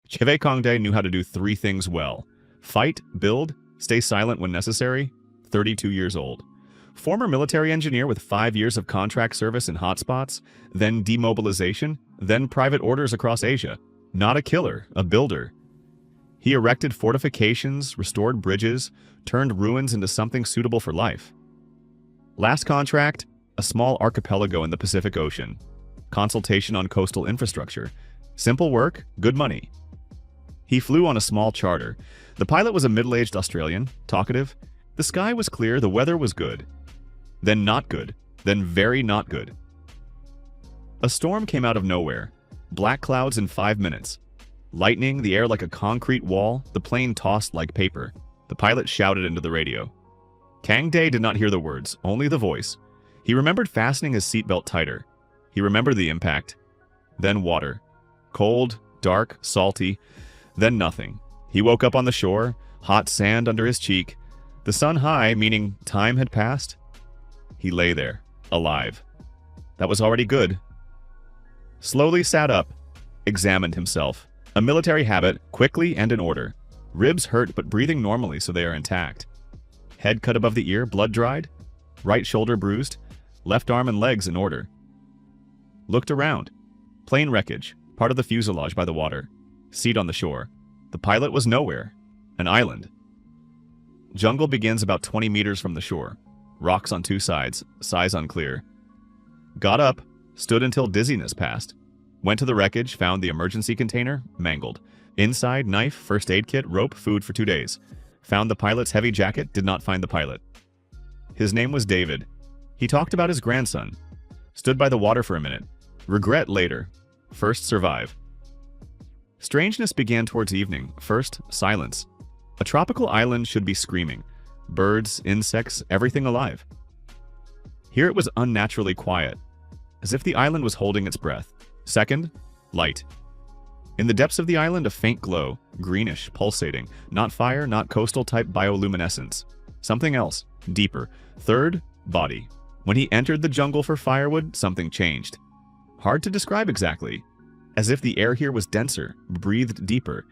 Cheve Kongde knew how to do three things well: fight, build, stay silent when necessary. 32 years old. Former military engineer with 5 years of contract service in hotspots, then demobilization, then private orders across Asia. Not a killer, a builder. He erected fortifications, restored bridges, turned ruins into something suitable for life. Last contract, a small archipelago in the Pacific Ocean. Consultation on coastal infrastructure. Simple work, good money. He flew on a small charter. The pilot was a middle-aged Australian, talkative. The sky was clear, the weather was good. Then not good, then very not good. A storm came out of nowhere. Black clouds in 5 minutes. Lightning, the air like a concrete wall, the plane tossed like paper. The pilot shouted into the radio. Kang Dae did not hear the words, only the voice. He remembered fastening his seatbelt tighter. He remembered the impact. Then water. Cold, dark, salty. Then nothing. He woke up on the shore, hot sand under his cheek. The sun high, meaning time had passed. He lay there, alive. That was already good. Slowly sat up, examined himself. A military habit, quickly and in order. Ribs hurt but breathing normally so they are intact. Head cut above the ear, blood dried. Right shoulder bruised. Left arm and legs in order. Looked around. Plane wreckage, part of the fuselage by the water. Seat on the shore. The pilot was nowhere. An island. Jungle begins about 20 meters from the shore. Rocks on two sides, size unclear. Got up, stood until dizziness passed. Went to the wreckage, found the emergency container, mangled. Inside, knife, first aid kit, rope, food for 2 days. Found the pilot's heavy jacket, did not find the pilot. His name was David. He talked about his grandson. Stood by the water for a minute. Regret later. First survive. Strangeness began towards evening. First, silence. A tropical island should be screaming. Birds, insects, everything alive. Here it was unnaturally quiet, as if the island was holding its breath. Second, light. In the depths of the island, a faint glow, greenish, pulsating. Not fire, not coastal-type bioluminescence. Something else, deeper. Third, body. When he entered the jungle for firewood, something changed. Hard to describe exactly. As if the air here was denser, breathed deeper.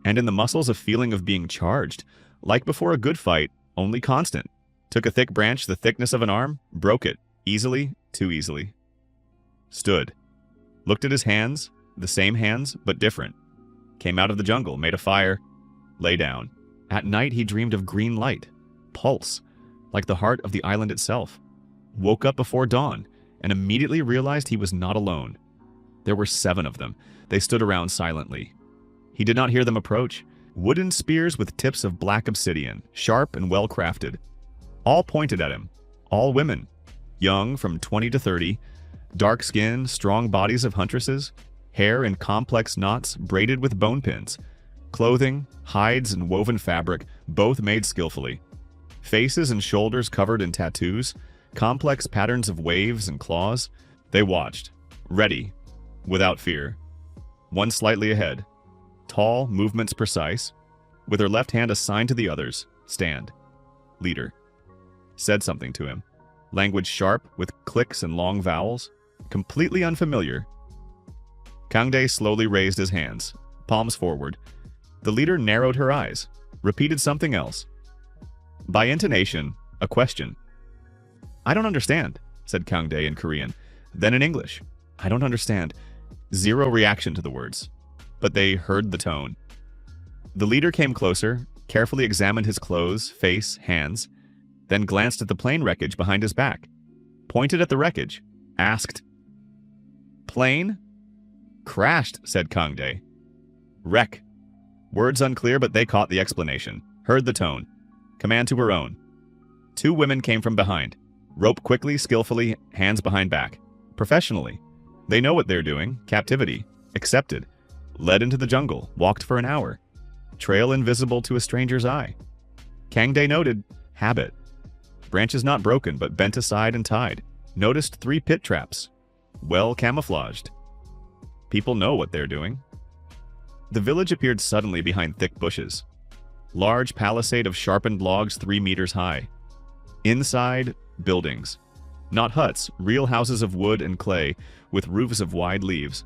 And in the muscles a feeling of being charged. Like before a good fight, only constant. Took a thick branch the thickness of an arm, broke it. Easily, too easily. Stood. Looked at his hands, the same hands, but different. Came out of the jungle, made a fire, lay down. At night he dreamed of green light, pulse, like the heart of the island itself. Woke up before dawn, and immediately realized he was not alone. There were 7 of them. They stood around silently. He did not hear them approach. Wooden spears with tips of black obsidian, sharp and well-crafted. All pointed at him. All women. Young, from 20 to 30. Dark skin, strong bodies of huntresses. Hair in complex knots, braided with bone pins. Clothing, hides and woven fabric, both made skillfully. Faces and shoulders covered in tattoos. Complex patterns of waves and claws. They watched. Ready. Without fear. One slightly ahead. Tall, movements precise. With her left hand assigned to the others. Stand. Leader. Said something to him. Language sharp, with clicks and long vowels. Completely unfamiliar. Kang Dae slowly raised his hands, palms forward. The leader narrowed her eyes, repeated something else. By intonation, a question. I don't understand, said Kang Dae in Korean. Then in English. I don't understand. Zero reaction to the words. But they heard the tone. The leader came closer, carefully examined his clothes, face, hands, then glanced at the plane wreckage behind his back, pointed at the wreckage, asked, Plane? Crashed, said Kang Dae. Wreck. Words unclear, but they caught the explanation, heard the tone. Command to her own. 2 women came from behind. Rope quickly, skillfully, hands behind back. Professionally. They know what they're doing. Captivity. Accepted. Led into the jungle. Walked for an hour. Trail invisible to a stranger's eye. Kang Dae noted. Habit. Branches not broken, but bent aside and tied. Noticed 3 pit traps. Well camouflaged. People know what they're doing. The village appeared suddenly behind thick bushes. Large palisade of sharpened logs 3 meters high. Inside, buildings. Not huts, real houses of wood and clay, with roofs of wide leaves.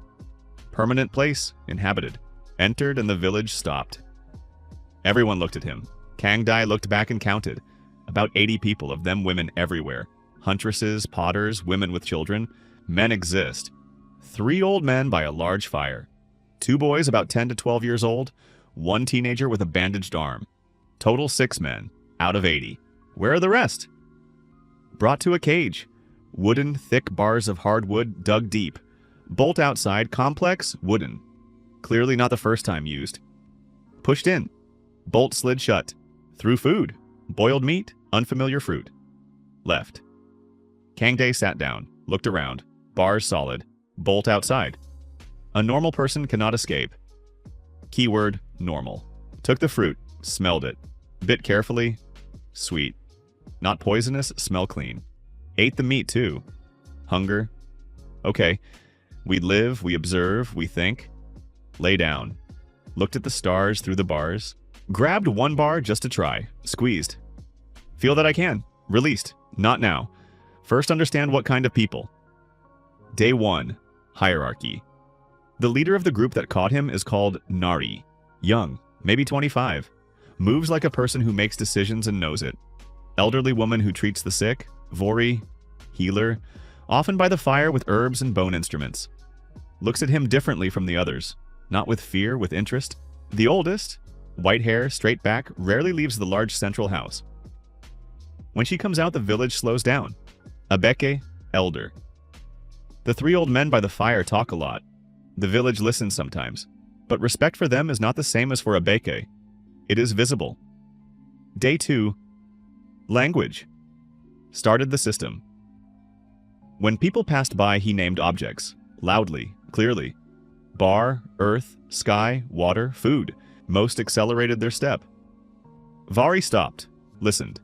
Permanent place, inhabited. entered and the village stopped. Everyone looked at him. Kang Dai looked back and counted. About 80 people, of them women everywhere. Huntresses, potters, women with children. Men exist. 3 old men by a large fire. 2 boys about 10 to 12 years old. 1 teenager with a bandaged arm. Total 6 men, out of 80. Where are the rest? Brought to a cage. Wooden, thick bars of hardwood dug deep. Bolt outside, complex, wooden. Clearly not the first time used. Pushed in. Bolt slid shut. Threw food. Boiled meat, unfamiliar fruit. Left. Kang Dae sat down, looked around. Bars solid. Bolt outside. A normal person cannot escape. Keyword, normal. Took the fruit, smelled it. Bit carefully. Sweet. Not poisonous, smell clean. Ate the meat too. Hunger. Okay. We live, we observe, we think. Lay down. Looked at the stars through the bars. Grabbed 1 bar just to try. Squeezed. Feel that I can. Released. Not now. First understand what kind of people. Day 1. Hierarchy. The leader of the group that caught him is called Nari. Young, maybe 25. Moves like a person who makes decisions and knows it. Elderly woman who treats the sick. Vori. Healer. Often by the fire with herbs and bone instruments. Looks at him differently from the others. Not with fear, with interest. The oldest. White hair, straight back, rarely leaves the large central house. When she comes out, the village slows down. Abeke, elder. The 3 old men by the fire talk a lot. The village listens sometimes. But respect for them is not the same as for Abeke. It is visible. Day 2. Language. Started the system. When people passed by, he named objects. Loudly, clearly. Bar, earth, sky, water, food. Most accelerated their step. Vari stopped, listened,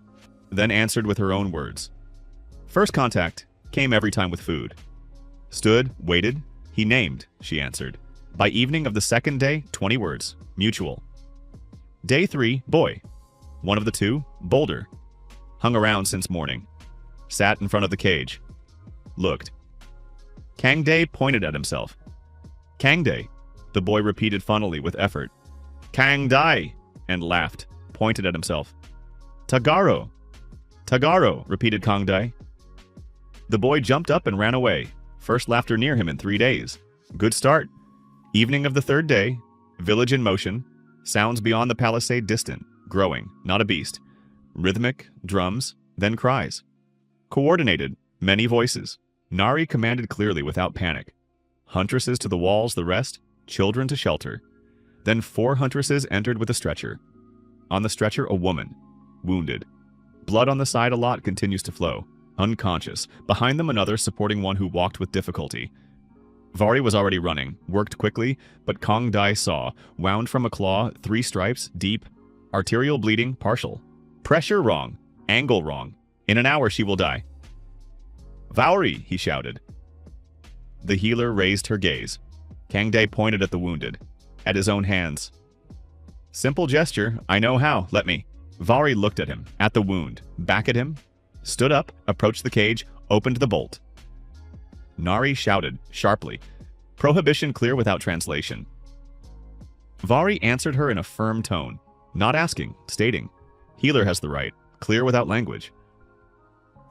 then answered with her own words. First contact came every time with food. Stood, waited, he named, she answered. By evening of the 2nd day, 20 words, mutual. Day 3, boy. One of the 2, boulder. Hung around since morning. Sat in front of the cage. Looked. Kang Dae pointed at himself. Kang Dae, the boy repeated funnily with effort. Kang Dae, and laughed, pointed at himself. Tagaro. Tagaro, repeated Kang Dae. The boy jumped up and ran away. First laughter near him in 3 days. Good start. Evening of the 3rd day. Village in motion. Sounds beyond the palisade distant. Growing, not a beast. Rhythmic, drums, then cries. Coordinated, many voices. Nari commanded clearly without panic. Huntresses to the walls, the rest, children to shelter. Then 4 huntresses entered with a stretcher. On the stretcher, a woman. Wounded. Blood on the side a lot continues to flow. Unconscious. Behind them another supporting one who walked with difficulty. Vari was already running, worked quickly, but Kang Dae saw, wound from a claw, 3 stripes, deep. Arterial bleeding, partial. Pressure wrong. Angle wrong. In an hour she will die. Vauri, he shouted. The healer raised her gaze. Kang Dae pointed at the wounded. At his own hands. Simple gesture, I know how, let me. Vari looked at him, at the wound, back at him, stood up, approached the cage, opened the bolt. Nari shouted, sharply. Prohibition clear without translation. Vari answered her in a firm tone, not asking, stating. Healer has the right, clear without language.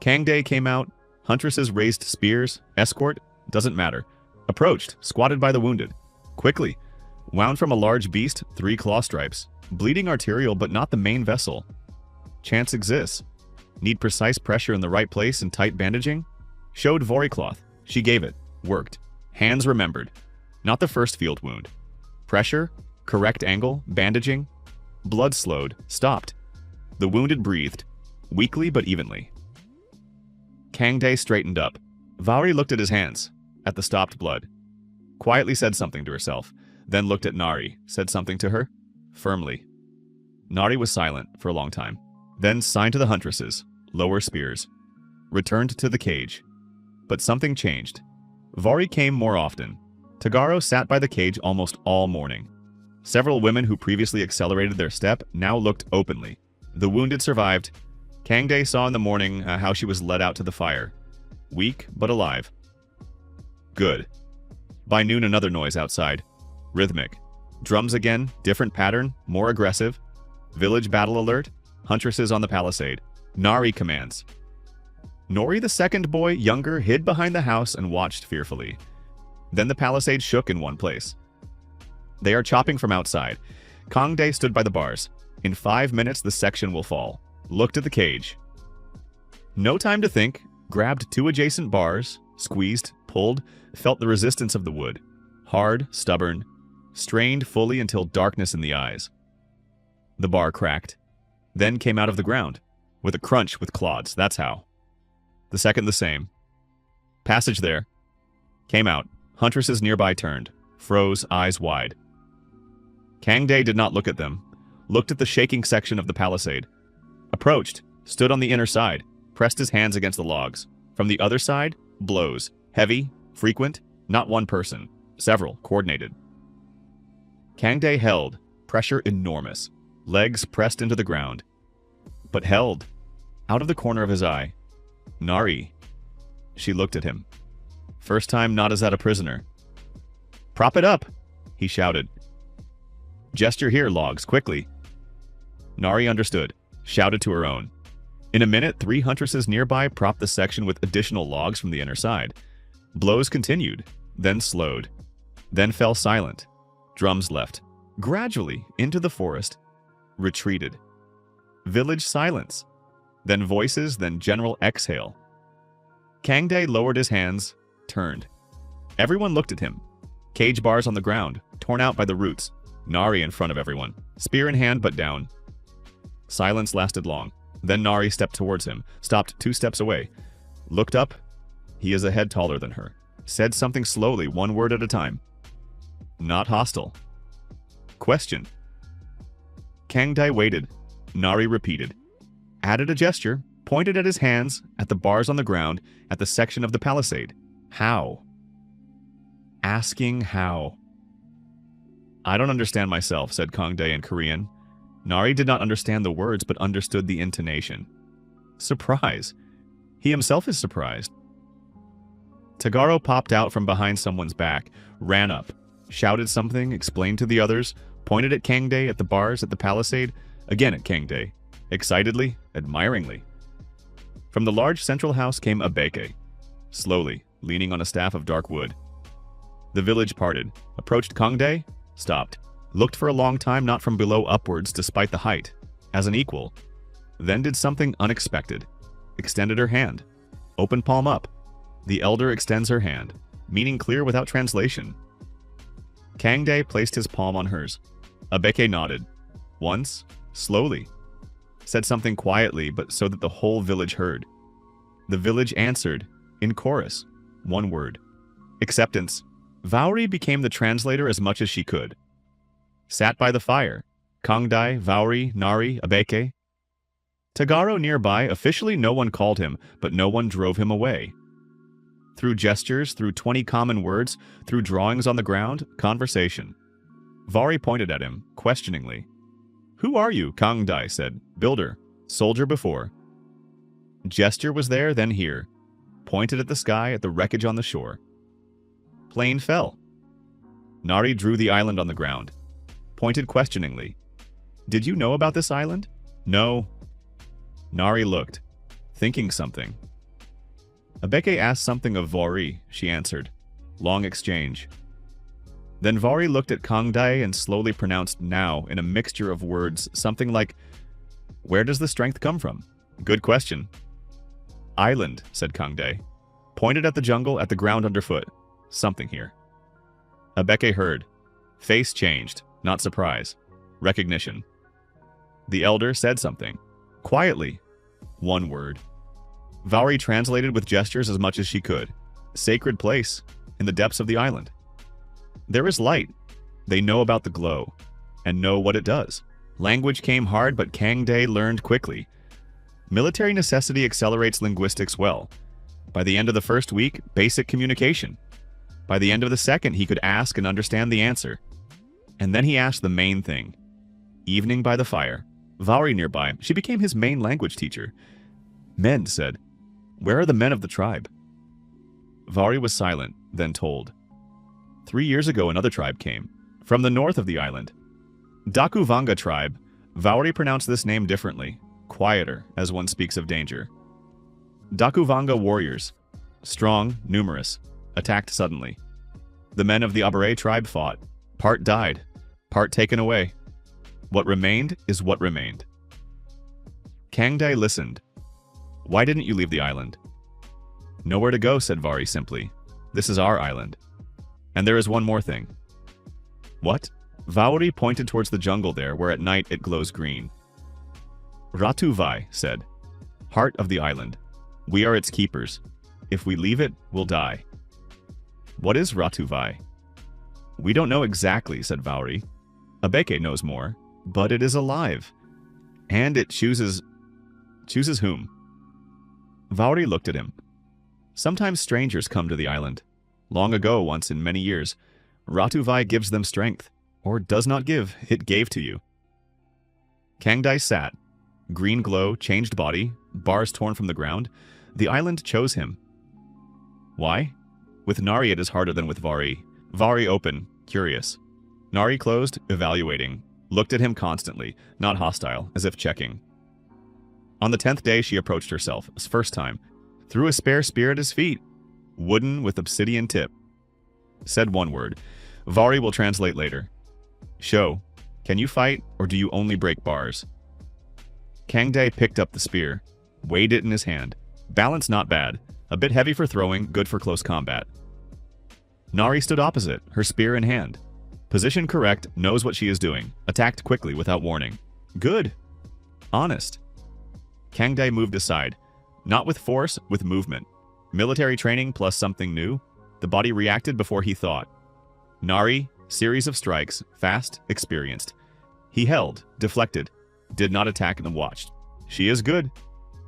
Kang Dae came out, huntresses raised spears, escort, doesn't matter. Approached, squatted by the wounded. Quickly. Wound from a large beast, 3 claw stripes. Bleeding arterial, but not the main vessel. Chance exists. Need precise pressure in the right place and tight bandaging? Showed Vori cloth. She gave it. Worked. Hands remembered. Not the first field wound. Pressure, correct angle, bandaging. Blood slowed, stopped. The wounded breathed. Weakly but evenly. Kang Dae straightened up. Vari looked at his hands, at the stopped blood. Quietly said something to herself. Then looked at Nari, said something to her, firmly. Nari was silent for a long time. Then signed to the huntresses, lower spears. Returned to the cage. But something changed. Vari came more often. Tagaro sat by the cage almost all morning. Several women who previously accelerated their step now looked openly. The wounded survived. Kang Dae saw in the morning how she was led out to the fire. Weak, but alive. Good. By noon another noise outside. Rhythmic. Drums again, different pattern, more aggressive. Village battle alert. Huntresses on the palisade. Nari commands. Nori, the second boy, younger, hid behind the house and watched fearfully. Then the palisade shook in one place. They are chopping from outside. Kangdae stood by the bars. In 5 minutes, the section will fall. Looked at the cage. No time to think. Grabbed 2 adjacent bars, squeezed, pulled, felt the resistance of the wood. Hard, stubborn, strained fully until darkness in the eyes. The bar cracked. Then came out of the ground. With a crunch with clods, that's how. The second the same. Passage there. Came out. Huntresses nearby turned. Froze, eyes wide. Kangdae did not look at them. Looked at the shaking section of the palisade. Approached. Stood on the inner side. Pressed his hands against the logs. From the other side, blows. Heavy, frequent, not one person. Several, coordinated. Kangdae held. Pressure enormous. Legs pressed into the ground. But held. Out of the corner of his eye. Nari. She looked at him. First time not as at a prisoner. Prop it up, he shouted. Gesture here, logs, quickly. Nari understood. Shouted to her own. In a minute, 3 huntresses nearby propped the section with additional logs from the inner side. Blows continued, then slowed. Then fell silent. Drums left. Gradually, into the forest. Retreated. Village silence. Then voices, then general exhale. Kangdae lowered his hands, turned. Everyone looked at him. Cage bars on the ground, torn out by the roots. Nari in front of everyone, spear in hand but down. Silence lasted long. Then Nari stepped towards him, stopped 2 steps away. Looked up. He is a head taller than her. Said something slowly, 1 word at a time. Not hostile. Question. Kangdae waited. Nari repeated. Added a gesture, pointed at his hands, at the bars on the ground, at the section of the palisade. How? Asking how. I don't understand myself, said Kangdae in Korean. Nari did not understand the words, but understood the intonation. Surprise. He himself is surprised. Tagaro popped out from behind someone's back, ran up, shouted something, explained to the others, pointed at Kangdae at the bars at the palisade, again at Kangdae, excitedly, admiringly. From the large central house came Abeke, slowly, leaning on a staff of dark wood. The village parted, approached Kangdae, stopped, looked for a long time not from below upwards despite the height, as an equal, then did something unexpected, extended her hand, open palm up. The elder extends her hand, meaning clear without translation. Kangdae placed his palm on hers. Abeke nodded. Once, slowly. Said something quietly, but so that the whole village heard. The village answered, in chorus, 1 word. Acceptance. Vauri became the translator as much as she could. Sat by the fire. Kangdae, Vauri, Nari, Abeke. Tagaro nearby, officially no one called him, but no one drove him away. Through gestures, through 20 common words, through drawings on the ground, conversation. Vauri pointed at him, questioningly. Who are you? Kangdae said. Builder. Soldier before. Gesture was there, then here. Pointed at the sky, at the wreckage on the shore. Plane fell. Nari drew the island on the ground. Pointed questioningly. Did you know about this island? No. Nari looked, thinking something. Abeke asked something of Vauri, she answered. Long exchange. Then Vauri looked at Kangdae and slowly pronounced now in a mixture of words, something like, Where does the strength come from? Good question. Island, said Kangdae. Pointed at the jungle, at the ground underfoot. Something here. Abeke heard. Face changed, not surprise. Recognition. The elder said something. Quietly. 1 word. Vauri translated with gestures as much as she could. Sacred place, in the depths of the island. There is light. They know about the glow, and know what it does. Language came hard, but Kangdae learned quickly. Military necessity accelerates linguistics well. By the end of the first week, basic communication. By the end of the second, he could ask and understand the answer. And then he asked the main thing. Evening by the fire. Vauri nearby, she became his main language teacher. Men said, Where are the men of the tribe? Vauri was silent, then told. 3 years ago another tribe came. From the north of the island. Dakuvanga tribe. Vauri pronounced this name differently, quieter as one speaks of danger. Dakuvanga warriors. Strong, numerous, attacked suddenly. The men of the Abare tribe fought. Part died, part taken away. What remained is what remained. Kangdae listened. Why didn't you leave the island? Nowhere to go, said Vari simply. This is our island. And there is one more thing. What? Vauri pointed towards the jungle there, where at night it glows green. Ratuvai said, Heart of the island. We are its keepers. If we leave it, we'll die. What is Ratuvai? We don't know exactly, said Vauri. Abeke knows more, but it is alive. And it chooses whom? Vauri looked at him. Sometimes strangers come to the island. Long ago, once in many years, Ratuvai gives them strength, or does not give, it gave to you. Kangdae sat. Green glow, changed body, bars torn from the ground. The island chose him. Why? With Nari it is harder than with Vari. Vari open, curious. Nari closed, evaluating. Looked at him constantly, not hostile, as if checking. On the 10th day she approached herself, first time. Threw a spare spear at his feet. Wooden with obsidian tip. Said one word. Vari will translate later. Show. Can you fight, or do you only break bars? Kangdae picked up the spear. Weighed it in his hand. Balance not bad. A bit heavy for throwing, good for close combat. Nari stood opposite, her spear in hand. Position correct, knows what she is doing. Attacked quickly without warning. Good. Honest. Kangdae moved aside. Not with force, with movement. Military training plus something new. The body reacted before he thought. Nari, series of strikes, fast, experienced. He held, deflected. Did not attack and watched. She is good.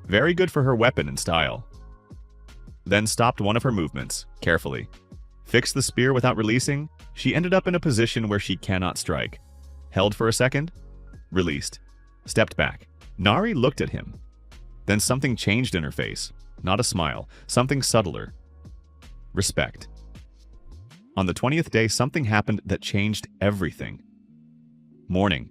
Very good for her weapon and style. Then stopped one of her movements, carefully. Fixed the spear without releasing. She ended up in a position where she cannot strike. Held for a second. Released. Stepped back. Nari looked at him. Then something changed in her face. Not a smile. Something subtler. Respect. On the 20th day, something happened that changed everything. Morning.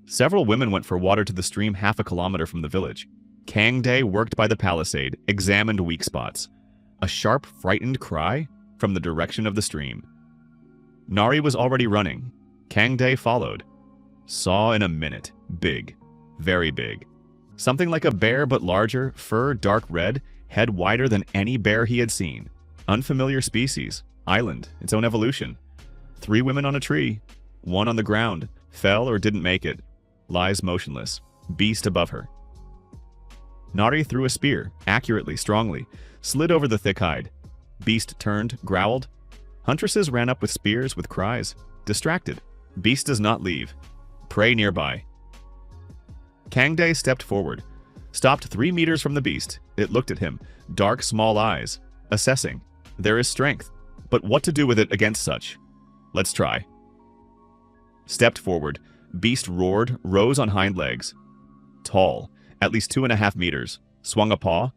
Several women went for water to the stream half a kilometer from the village. Kangdae worked by the palisade, examined weak spots. A sharp, frightened cry from the direction of the stream. Nari was already running. Kangdae followed. Saw in a minute. Big. Very big. Something like a bear but larger, fur dark red, head wider than any bear he had seen. Unfamiliar species. Island. Its own evolution. 3 women on a tree. 1 on the ground. Fell or didn't make it. Lies motionless. Beast above her. Nari threw a spear, accurately, strongly. Slid over the thick hide. Beast turned, growled. Huntresses ran up with spears, with cries. Distracted. Beast does not leave. Prey nearby. Kangdae stepped forward. Stopped 3 meters from the beast. It looked at him. Dark, small eyes. Assessing. There is strength. But what to do with it against such? Let's try. Stepped forward. Beast roared, rose on hind legs. Tall. At least 2.5 meters. Swung a paw.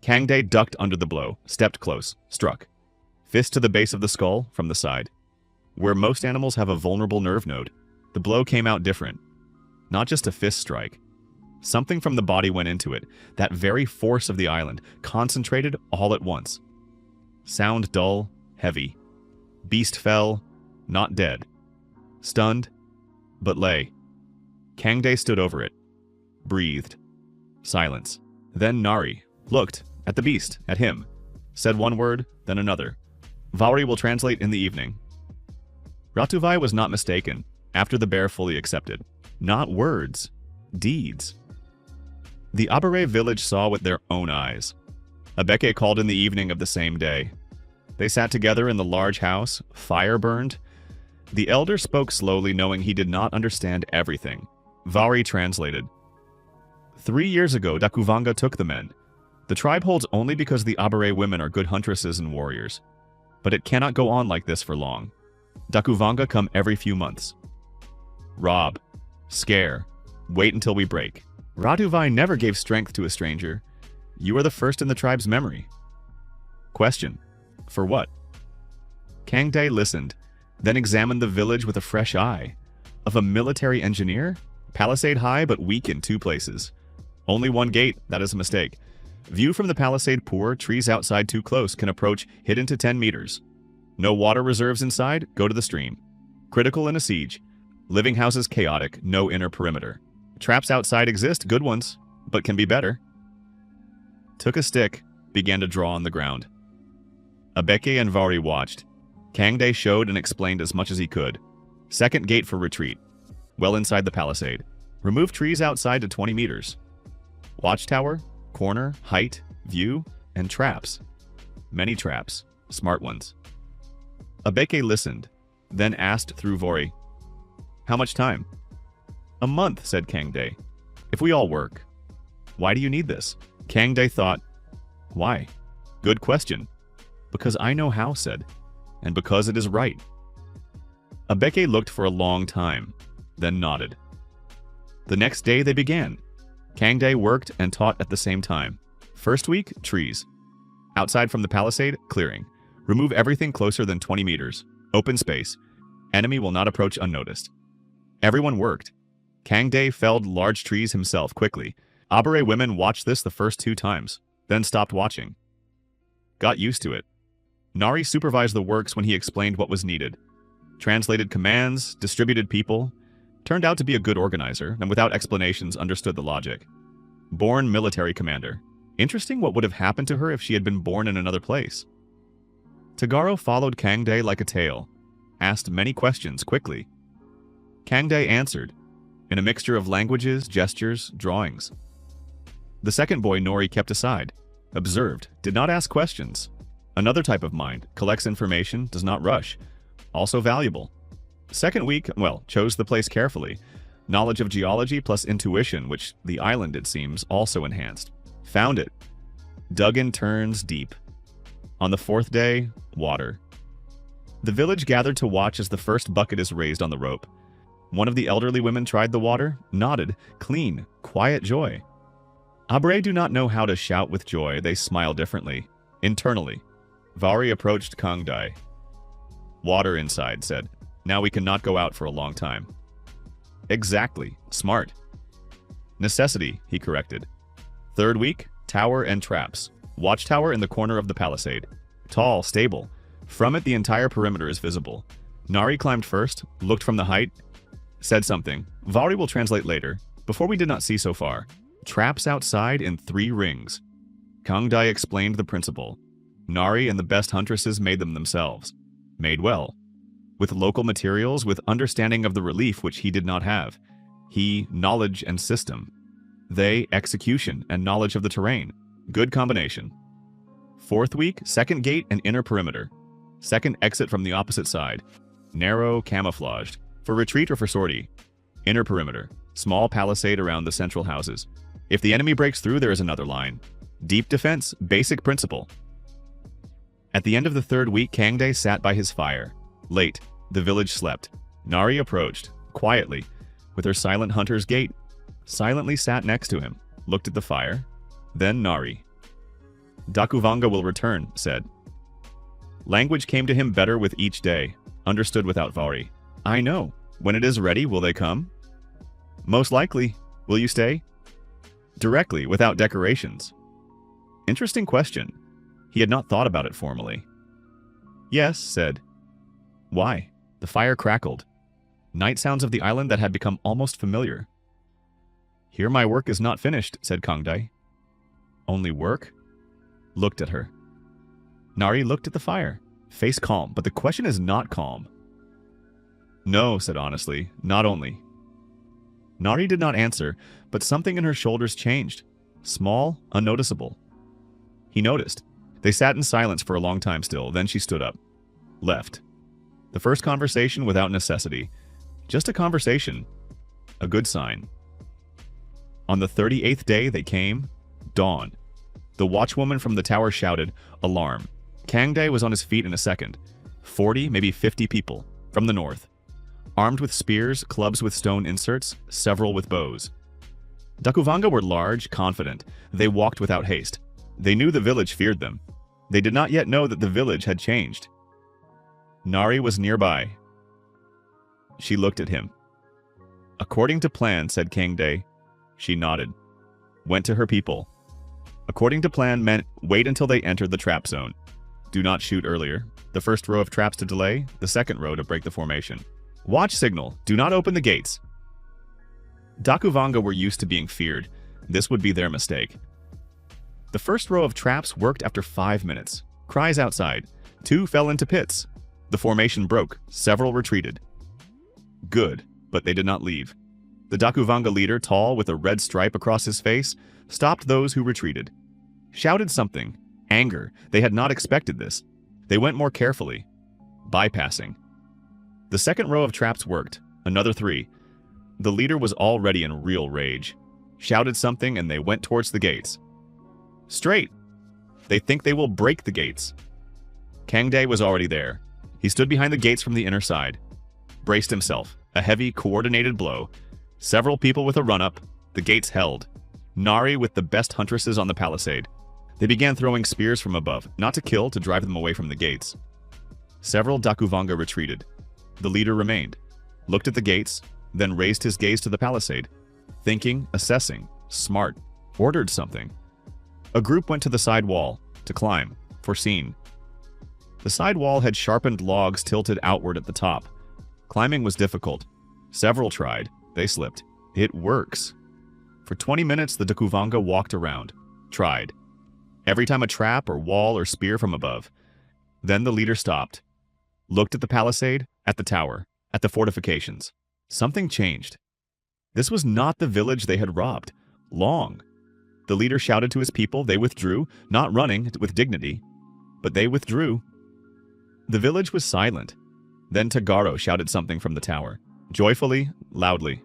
Kangdae ducked under the blow. Stepped close. Struck. Fist to the base of the skull, from the side. Where most animals have a vulnerable nerve node. The blow came out different. Not just a fist strike. Something from the body went into it. That very force of the island. Concentrated all at once. Sound dull, heavy. Beast fell. Not dead. Stunned, but lay. Kangdae stood over it. Breathed. Silence. Then Nari looked at the beast, at him. Said one word, then another. Vauri will translate in the evening. Ratuvai was not mistaken, after the bear fully accepted. Not words. Deeds. The Abare village saw with their own eyes. Abeke called in the evening of the same day. They sat together in the large house, fire burned. The elder spoke slowly, knowing he did not understand everything. Vari translated. 3 years ago, Dakuvanga took the men. The tribe holds only because the Abare women are good huntresses and warriors. But it cannot go on like this for long. Dakuvanga come every few months. Rob. Scare. Wait until we break. Ratuvai never gave strength to a stranger. You are the first in the tribe's memory. Question. For what? Kangdae listened. then examined the village with a fresh eye. Of a military engineer? Palisade high but weak in 2 places. Only 1 gate, that is a mistake. View from the palisade poor, trees outside too close, can approach hidden to 10 meters. No water reserves inside, go to the stream. Critical in a siege. Living houses chaotic, no inner perimeter. Traps outside exist, good ones, but can be better. Took a stick, began to draw on the ground. Abeke and Vari watched. Kangde showed and explained as much as he could. Second gate for retreat. Well inside the palisade. Remove trees outside to 20 meters. Watchtower, corner, height, view, and traps. Many traps, smart ones. Abeke listened, then asked through Vori, "How much time?" "A month," said Kangde. "If we all work." "Why do you need this?" Kangde thought, "Why? Good question." "Because I know how," said, "and because it is right." Abeke looked for a long time, then nodded. The next day they began. Kangde worked and taught at the same time. First week, trees. Outside from the palisade, clearing. Remove everything closer than 20 meters. Open space. Enemy will not approach unnoticed. Everyone worked. Kangde felled large trees himself quickly. Abere women watched this the first 2 times, then stopped watching. Got used to it. Nari supervised the works when he explained what was needed. Translated commands, distributed people. Turned out to be a good organizer, and without explanations understood the logic. Born military commander. Interesting what would have happened to her if she had been born in another place. Tagaro followed Kangde like a tail. Asked many questions quickly. Kangde answered, in a mixture of languages, gestures, drawings. The second boy Nori kept aside. Observed, did not ask questions. Another type of mind, collects information, does not rush. Also valuable. Second week, chose the place carefully. Knowledge of geology plus intuition, which the island, it seems, also enhanced. Found it. Dug in turns deep. On the 4th day, water. The village gathered to watch as the first bucket is raised on the rope. One of the elderly women tried the water, nodded, clean, quiet joy. Abere do not know how to shout with joy, they smile differently. Internally. Vari approached Kangdai. Water inside, said. Now we cannot go out for a long time. Exactly. Smart. Necessity, he corrected. Third week, tower and traps. Watchtower in the corner of the palisade. Tall, stable. From it the entire perimeter is visible. Nari climbed first, looked from the height, said something. Vari will translate later. Before we did not see so far. Traps outside in 3 rings. Kangdai explained the principle. Nari and the best huntresses made them themselves. Made well. With local materials, with understanding of the relief which he did not have. He, knowledge and system. They, execution and knowledge of the terrain. Good combination. 4th week, second gate and inner perimeter. Second exit from the opposite side. Narrow, camouflaged. For retreat or for sortie. Inner perimeter. Small palisade around the central houses. If the enemy breaks through, there is another line. Deep defense, basic principle. At the end of the 3rd week, Kangde sat by his fire. Late, the village slept. Nari approached, quietly, with her silent hunter's gait. Silently sat next to him, looked at the fire. Then Nari. Dakuvanga will return, said. Language came to him better with each day, understood without Vari. I know. When it is ready, will they come? Most likely. Will you stay? Directly, without decorations. Interesting question. He had not thought about it formally. Yes, said. Why? The fire crackled. Night sounds of the island that had become almost familiar. Here my work is not finished, said Kangdai. Only work? Looked at her. Nari looked at the fire, face calm, but the question is not calm. No, said honestly, not only. Nari did not answer, but something in her shoulders changed. Small, unnoticeable. He noticed. They sat in silence for a long time still, then she stood up. Left. The first conversation without necessity. Just a conversation. A good sign. On the 38th day they came. Dawn. The watchwoman from the tower shouted, alarm. Kangde was on his feet in a second. 40, maybe 50 people. From the north. Armed with spears, clubs with stone inserts, several with bows. Dakuvanga were large, confident. They walked without haste. They knew the village feared them. They did not yet know that the village had changed. Nari was nearby, She looked at him. According to plan, said Kangdae. She nodded. Went to her people. According to plan meant wait until they entered the trap zone. Do not shoot earlier. The first row of traps to delay, the second row to break the formation. Watch signal. Do not open the gates. Dakuvanga were used to being feared. This would be their mistake. The first row of traps worked after 5 minutes. Cries outside. 2 fell into pits. The formation broke. Several retreated. Good, but they did not leave. The Dakuvanga leader, tall with a red stripe across his face, stopped those who retreated. Shouted something. Anger. They had not expected this. They went more carefully. Bypassing. The second row of traps worked. Another 3. The leader was already in real rage. Shouted something and they went towards the gates. Straight. They think they will break the gates. Kangdae was already there. He stood behind the gates from the inner side. Braced himself. A heavy, coordinated blow. Several people with a run-up. The gates held. Nari with the best huntresses on the palisade. They began throwing spears from above, not to kill, to drive them away from the gates. Several Dakuvanga retreated. The leader remained. Looked at the gates, then raised his gaze to the palisade. Thinking, assessing, smart. Ordered something. A group went to the side wall, to climb, foreseen. The side wall had sharpened logs tilted outward at the top. Climbing was difficult. Several tried. They slipped. It works. For 20 minutes, the Dakuvanga walked around. Tried. Every time a trap or wall or spear from above. Then the leader stopped. Looked at the palisade, at the tower, at the fortifications. Something changed. This was not the village they had robbed. Long. The leader shouted to his people. They withdrew, not running, with dignity. But they withdrew. The village was silent. Then Tagaro shouted something from the tower. Joyfully, loudly.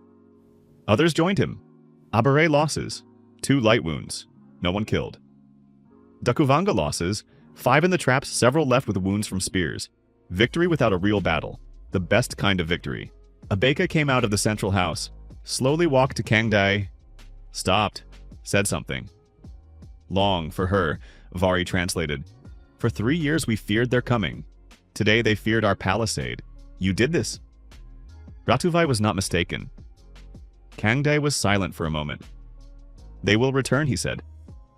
Others joined him. Abare losses. 2 light wounds. No one killed. Dakuvanga losses. 5 in the traps, several left with wounds from spears. Victory without a real battle. The best kind of victory. Abeka came out of the central house. Slowly walked to Kangdae. Stopped. Said something. Long for her, Vari translated. For 3 years we feared their coming. Today they feared our palisade. You did this. Ratuvai was not mistaken. Kangdae was silent for a moment. They will return, he said.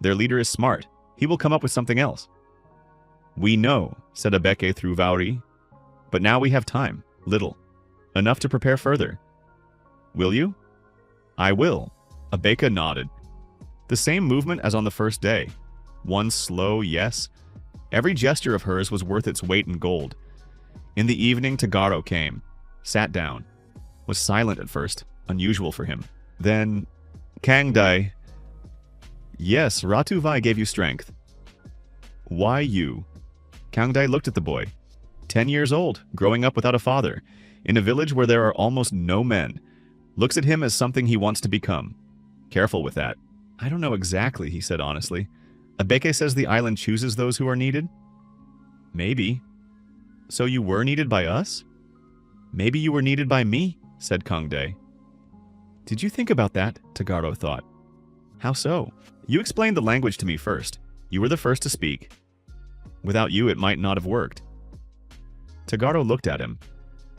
Their leader is smart. He will come up with something else. We know, said Abeke through Vauri. But now we have time. Little. Enough to prepare further. Will you? I will. Abeka nodded. The same movement as on the first day. One slow yes. Every gesture of hers was worth its weight in gold. In the evening, Tagaro came. Sat down. Was silent at first. Unusual for him. Then, Kangdae. Yes, Ratuvai gave you strength. Why you? Kangdae looked at the boy. 10 years old, growing up without a father, in a village where there are almost no men. Looks at him as something he wants to become. Careful with that. I don't know exactly, he said honestly. Abeke says the island chooses those who are needed? Maybe. So you were needed by us? Maybe you were needed by me, said Kangdae. Did you think about that? Tagaro thought. How so? You explained the language to me first. You were the first to speak. Without you, it might not have worked. Tagaro looked at him.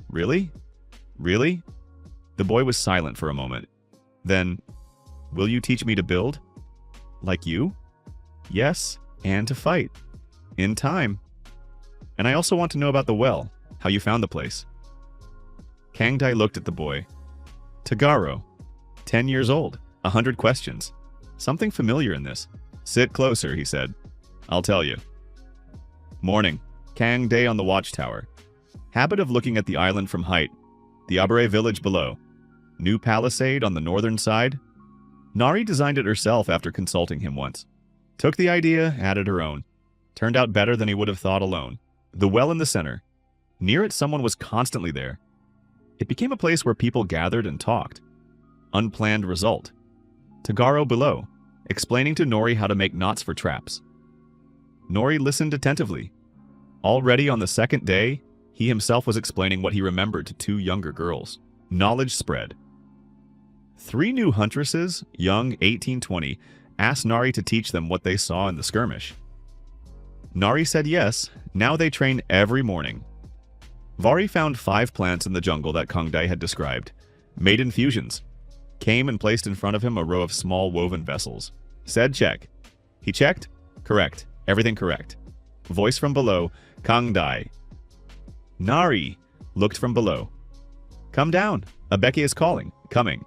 Really? Really? The boy was silent for a moment. Then, will you teach me to build? Like you? Yes, and to fight. In time. And I also want to know about the well, how you found the place. Kangdae looked at the boy. Tagaro, 10 years old, 100 questions. Something familiar in this. Sit closer, he said. I'll tell you. Morning. Kangdae on the watchtower. Habit of looking at the island from height. The Abare village below. New palisade on the northern side. Nari designed it herself after consulting him once. Took the idea, added her own. Turned out better than he would have thought alone. The well in the center. Near it, someone was constantly there. It became a place where people gathered and talked. Unplanned result. Tagaro below, explaining to Nori how to make knots for traps. Nori listened attentively. Already on the second day, he himself was explaining what he remembered to 2 younger girls. Knowledge spread. 3 new huntresses, young 18-20, asked Nari to teach them what they saw in the skirmish. Nari said yes. Now they train every morning. Vari found 5 plants in the jungle that Kangdae had described, made infusions, came and placed in front of him a row of small woven vessels. Said check. He checked? Correct. Everything correct. Voice from below, Kangdae. Nari looked from below. Come down. Abeke is calling. Coming.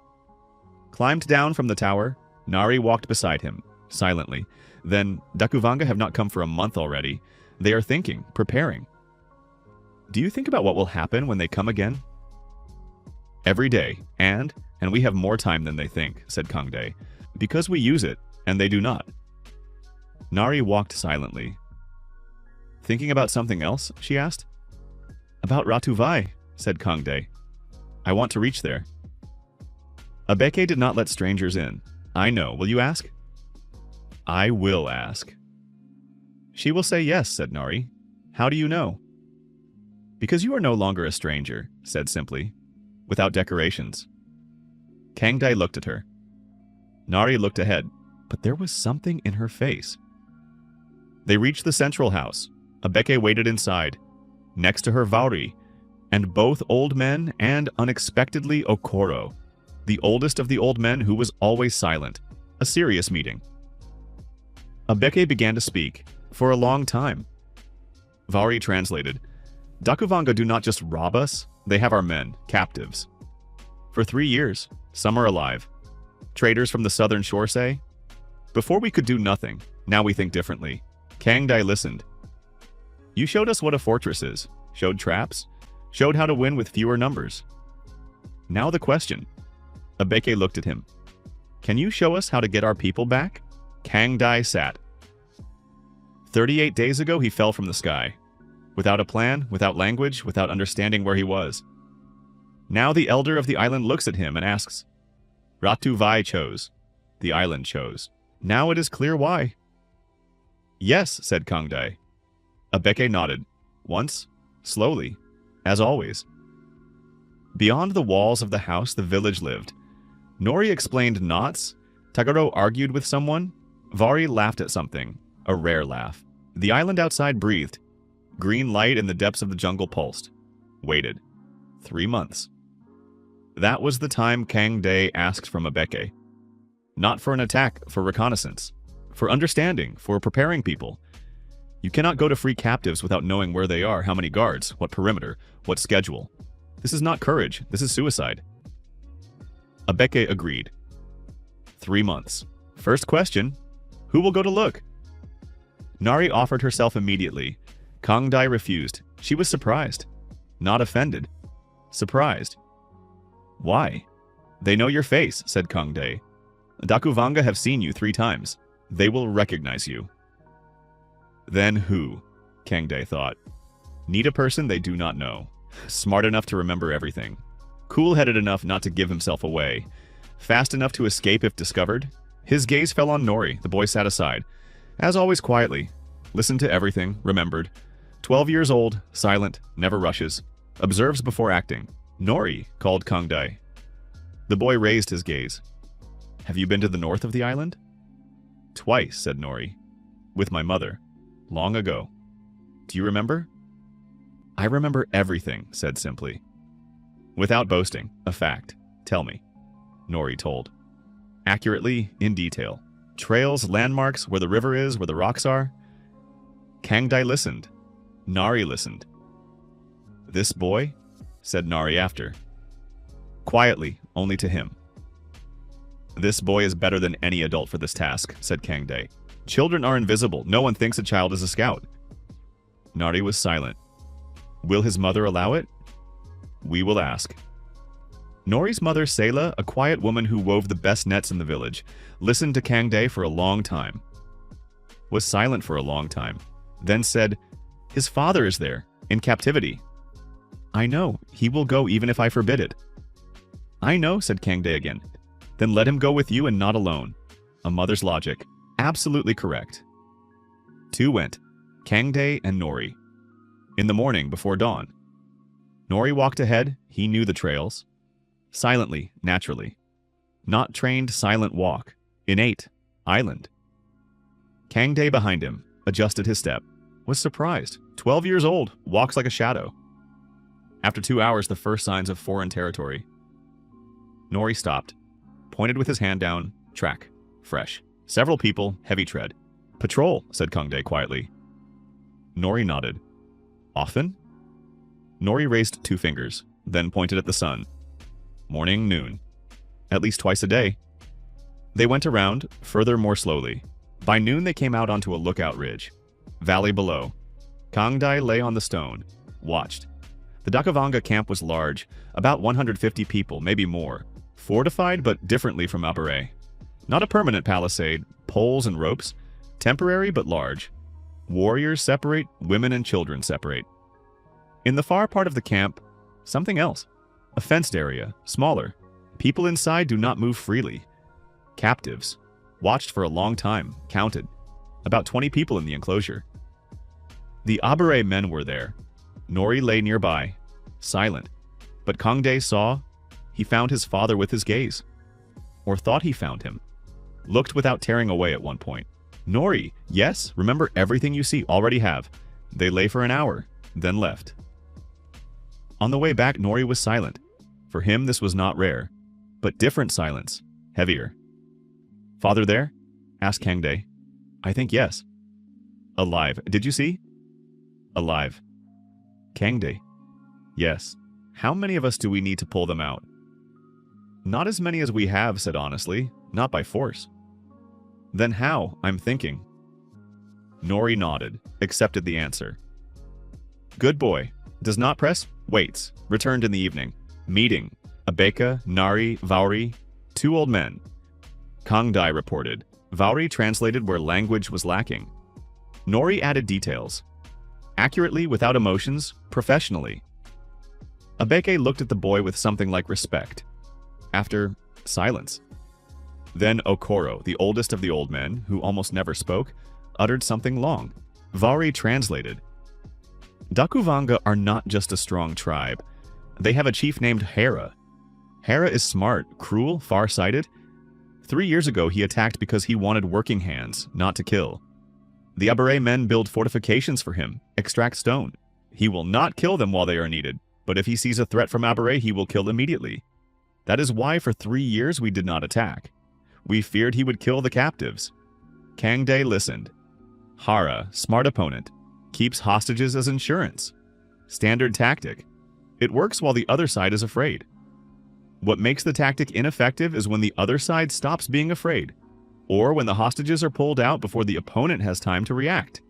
Climbed down from the tower. Nari walked beside him, silently. Then, Dakuvanga have not come for a month already. They are thinking, preparing. Do you think about what will happen when they come again? Every day, and we have more time than they think, said Kangdae, because we use it, and they do not. Nari walked silently. Thinking about something else? She asked. About Ratuvai, said Kangdae. I want to reach there. Abeke did not let strangers in. I know. Will you ask? I will ask. She will say yes, said Nari. How do you know? Because you are no longer a stranger, said simply, without decorations. Kangdae looked at her. Nari looked ahead, but there was something in her face. They reached the central house. Abeke waited inside, next to her Vauri, and both old men and, unexpectedly, Okoro, the oldest of the old men who was always silent. A serious meeting. Abeke began to speak, for a long time. Vauri translated, Dakuvanga do not just rob us, they have our men, captives. For 3 years, some are alive. Traders from the southern shore say, before we could do nothing, now we think differently. Kangdae listened. You showed us what a fortress is, showed traps, showed how to win with fewer numbers. Now the question. Abeke looked at him. Can you show us how to get our people back? Kangdae sat. 38 days ago he fell from the sky. Without a plan, without language, without understanding where he was. Now the elder of the island looks at him and asks, Ratuvai chose. The island chose. Now it is clear why. Yes, said Kangdae. Abeke nodded. Once, slowly, as always. Beyond the walls of the house the village lived. Nori explained knots. Tagoro argued with someone. Vari laughed at something. A rare laugh. The island outside breathed. Green light in the depths of the jungle pulsed. Waited. 3 months. That was the time Kangdae asked from Abeke. Not for an attack, for reconnaissance. For understanding, for preparing people. You cannot go to free captives without knowing where they are, how many guards, what perimeter, what schedule. This is not courage, this is suicide. Abeke agreed. 3 months. First question, who will go to look? Nari offered herself immediately. Kangdae refused. She was surprised. Not offended. Surprised. Why? They know your face, said Kangdae. Dakuvanga have seen you 3 times. They will recognize you. Then who? Kangdae thought. Need a person they do not know. Smart enough to remember everything. Cool-headed enough not to give himself away. Fast enough to escape if discovered. His gaze fell on Nori. The boy sat aside. As always quietly. Listened to everything, remembered. 12 years old, silent, never rushes. Observes before acting. Nori, called Kangdae. The boy raised his gaze. Have you been to the north of the island? Twice, said Nori. With my mother. Long ago. Do you remember? I remember everything, said simply. Without boasting, a fact. Tell me. Nori told. Accurately, in detail. Trails, landmarks, where the river is, where the rocks are. Kangdae listened. Nari listened. This boy? Said Nari after. Quietly, only to him. This boy is better than any adult for this task, said Kangdae. Children are invisible. No one thinks a child is a scout. Nari was silent. Will his mother allow it? We will ask. Nori's mother, Sela, a quiet woman who wove the best nets in the village, listened to Kangdae for a long time. Was silent for a long time. Then said, his father is there, in captivity. I know, he will go even if I forbid it. I know, said Kangdae again. Then let him go with you and not alone. A mother's logic. Absolutely correct. 2 went, Kangdae and Nori. In the morning, before dawn. Nori walked ahead, he knew the trails. Silently, naturally. Not trained, silent walk. Innate. Island. Kangdae behind him, adjusted his step. Was surprised. 12 years old, walks like a shadow. After 2 hours, the first signs of foreign territory. Nori stopped, pointed with his hand down, track, fresh. Several people, heavy tread. Patrol, said Kangdae quietly. Nori nodded. Often? Nori raised 2 fingers, then pointed at the sun. Morning, noon. At least twice a day. They went around, further more slowly. By noon they came out onto a lookout ridge. Valley below. Kangdae lay on the stone, watched. The Dakavanga camp was large, about 150 people, maybe more. Fortified but differently from Abere. Not a permanent palisade, poles and ropes. Temporary but large. Warriors separate, women and children separate. In the far part of the camp, something else. A fenced area, smaller. People inside do not move freely. Captives. Watched for a long time, counted. About 20 people in the enclosure. The Abere men were there. Nori lay nearby, silent. But Kangdae saw, he found his father with his gaze. Or thought he found him. Looked without tearing away at one point. Nori, yes, remember everything you see, already have. They lay for an hour, then left. On the way back, Nori was silent. For him, this was not rare. But different silence, heavier. Father there? Asked Kangdae. I think yes. Alive. Did you see? Alive. Kangdae. Yes. How many of us do we need to pull them out? Not as many as we have, said honestly. Not by force. Then how? I'm thinking. Nori nodded, accepted the answer. Good boy. Does not press, waits. Returned in the evening. Meeting. Abeka, Nari, Vauri. 2 old men. Kangdae reported. Vauri translated where language was lacking. Nori added details. Accurately, without emotions, professionally. Abeke looked at the boy with something like respect. After, silence. Then Okoro, the oldest of the old men, who almost never spoke, uttered something long. Vauri translated. Dakuvanga are not just a strong tribe. They have a chief named Hera. Hera is smart, cruel, far-sighted. 3 years ago he attacked because he wanted working hands, not to kill. The Abere men build fortifications for him, extract stone. He will not kill them while they are needed, but if he sees a threat from Abere, he will kill immediately. That is why for 3 years we did not attack. We feared he would kill the captives. Kangdae listened. Hara, smart opponent, keeps hostages as insurance. Standard tactic. It works while the other side is afraid. What makes the tactic ineffective is when the other side stops being afraid, or when the hostages are pulled out before the opponent has time to react.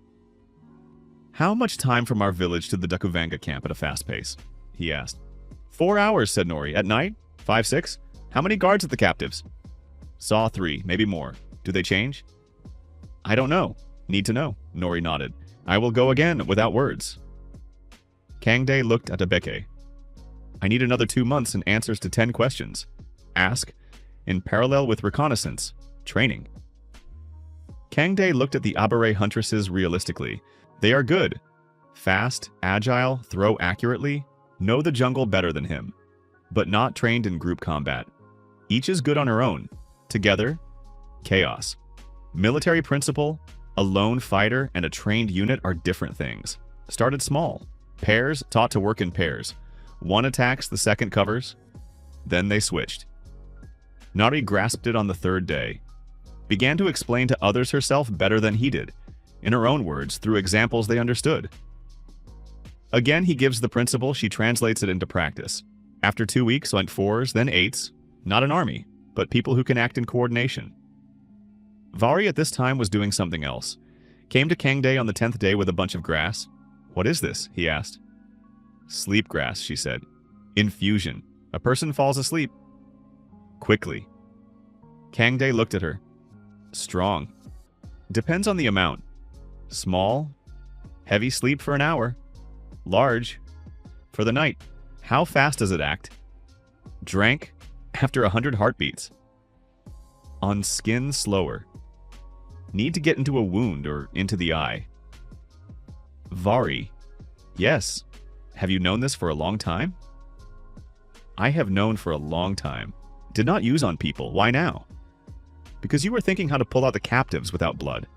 How much time from our village to the Dakuvanga camp at a fast pace? He asked. 4 hours, said Nori. At night? 5, 6? How many guards at the captives? Saw 3, maybe more. Do they change? I don't know. Need to know, Nori nodded. I will go again without words. Kangdae looked at Abeke. I need another 2 months and answers to 10 questions. Ask, in parallel with reconnaissance, training. Kangdae looked at the Abere huntresses realistically. They are good. Fast, agile, throw accurately, know the jungle better than him, but not trained in group combat. Each is good on her own. Together, chaos. Military principle, a lone fighter, and a trained unit are different things. Started small. Pairs taught to work in pairs. One attacks, the second covers. Then they switched. Nari grasped it on the 3rd day. Began to explain to others herself better than he did. In her own words, through examples they understood. Again, he gives the principle, she translates it into practice. After 2 weeks, went 4s, then 8s. Not an army, but people who can act in coordination. Vauri at this time was doing something else. Came to Kangdae on the 10th day with a bunch of grass. What is this? He asked. Sleep grass, she said. Infusion. A person falls asleep. Quickly. Kangdae looked at her. Strong. Depends on the amount. Small. Heavy sleep for an hour. Large. For the night. How fast does it act? Drank after 100 heartbeats. On skin slower. Need to get into a wound or into the eye. Vauri. Yes. Have you known this for a long time? I have known for a long time. Did not use on people. Why now? Because you were thinking how to pull out the captives without blood.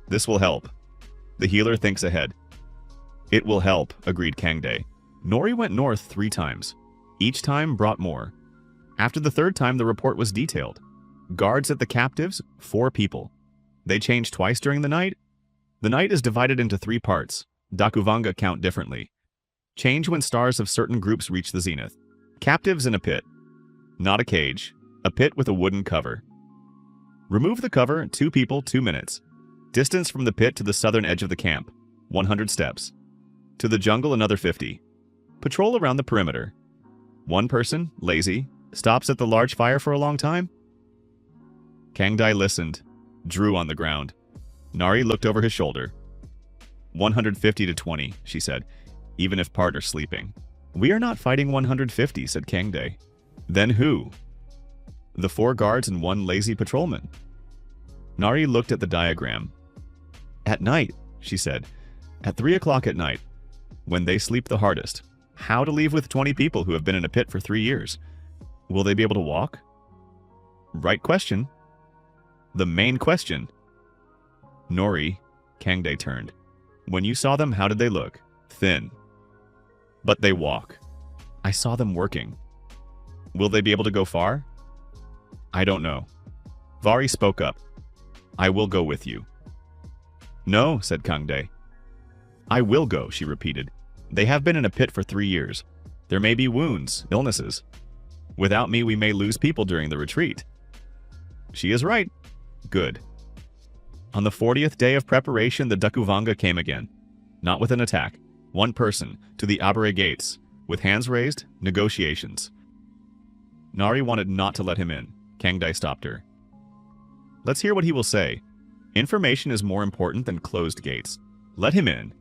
This will help. The healer thinks ahead. It will help, agreed Kangdae. Nori went north 3 times. Each time brought more. After the 3rd time, the report was detailed. Guards at the captives, 4 people. They changed twice during the night. The night is divided into 3 parts. Dakuvanga count differently. Change when stars of certain groups reach the zenith. Captives in a pit. Not a cage. A pit with a wooden cover. Remove the cover, 2 people, 2 minutes. Distance from the pit to the southern edge of the camp, 100 steps. To the jungle, another 50. Patrol around the perimeter. 1 person, lazy, stops at the large fire for a long time. Kangdai listened, drew on the ground. Nari looked over his shoulder. 150 to 20, she said, even if part are sleeping. We are not fighting 150, said Kangdai. Then who? The 4 guards and 1 lazy patrolman. Nari looked at the diagram. At night, she said, at 3 o'clock at night, when they sleep the hardest. How to leave with 20 people who have been in a pit for 3 years? Will they be able to walk? Right question. The main question. Nori, Kangdai turned. When you saw them, how did they look? Thin. But they walk. I saw them working. Will they be able to go far? I don't know. Vari spoke up. I will go with you. No, said Kangdai. I will go, she repeated. They have been in a pit for 3 years. There may be wounds, illnesses. Without me, we may lose people during the retreat. She is right. Good. On the 40th day of preparation, the Dakuvanga came again. Not with an attack. 1 person, to the Abare gates. With hands raised, negotiations. Nari wanted not to let him in. Kangdai stopped her. Let's hear what he will say. Information is more important than closed gates. Let him in.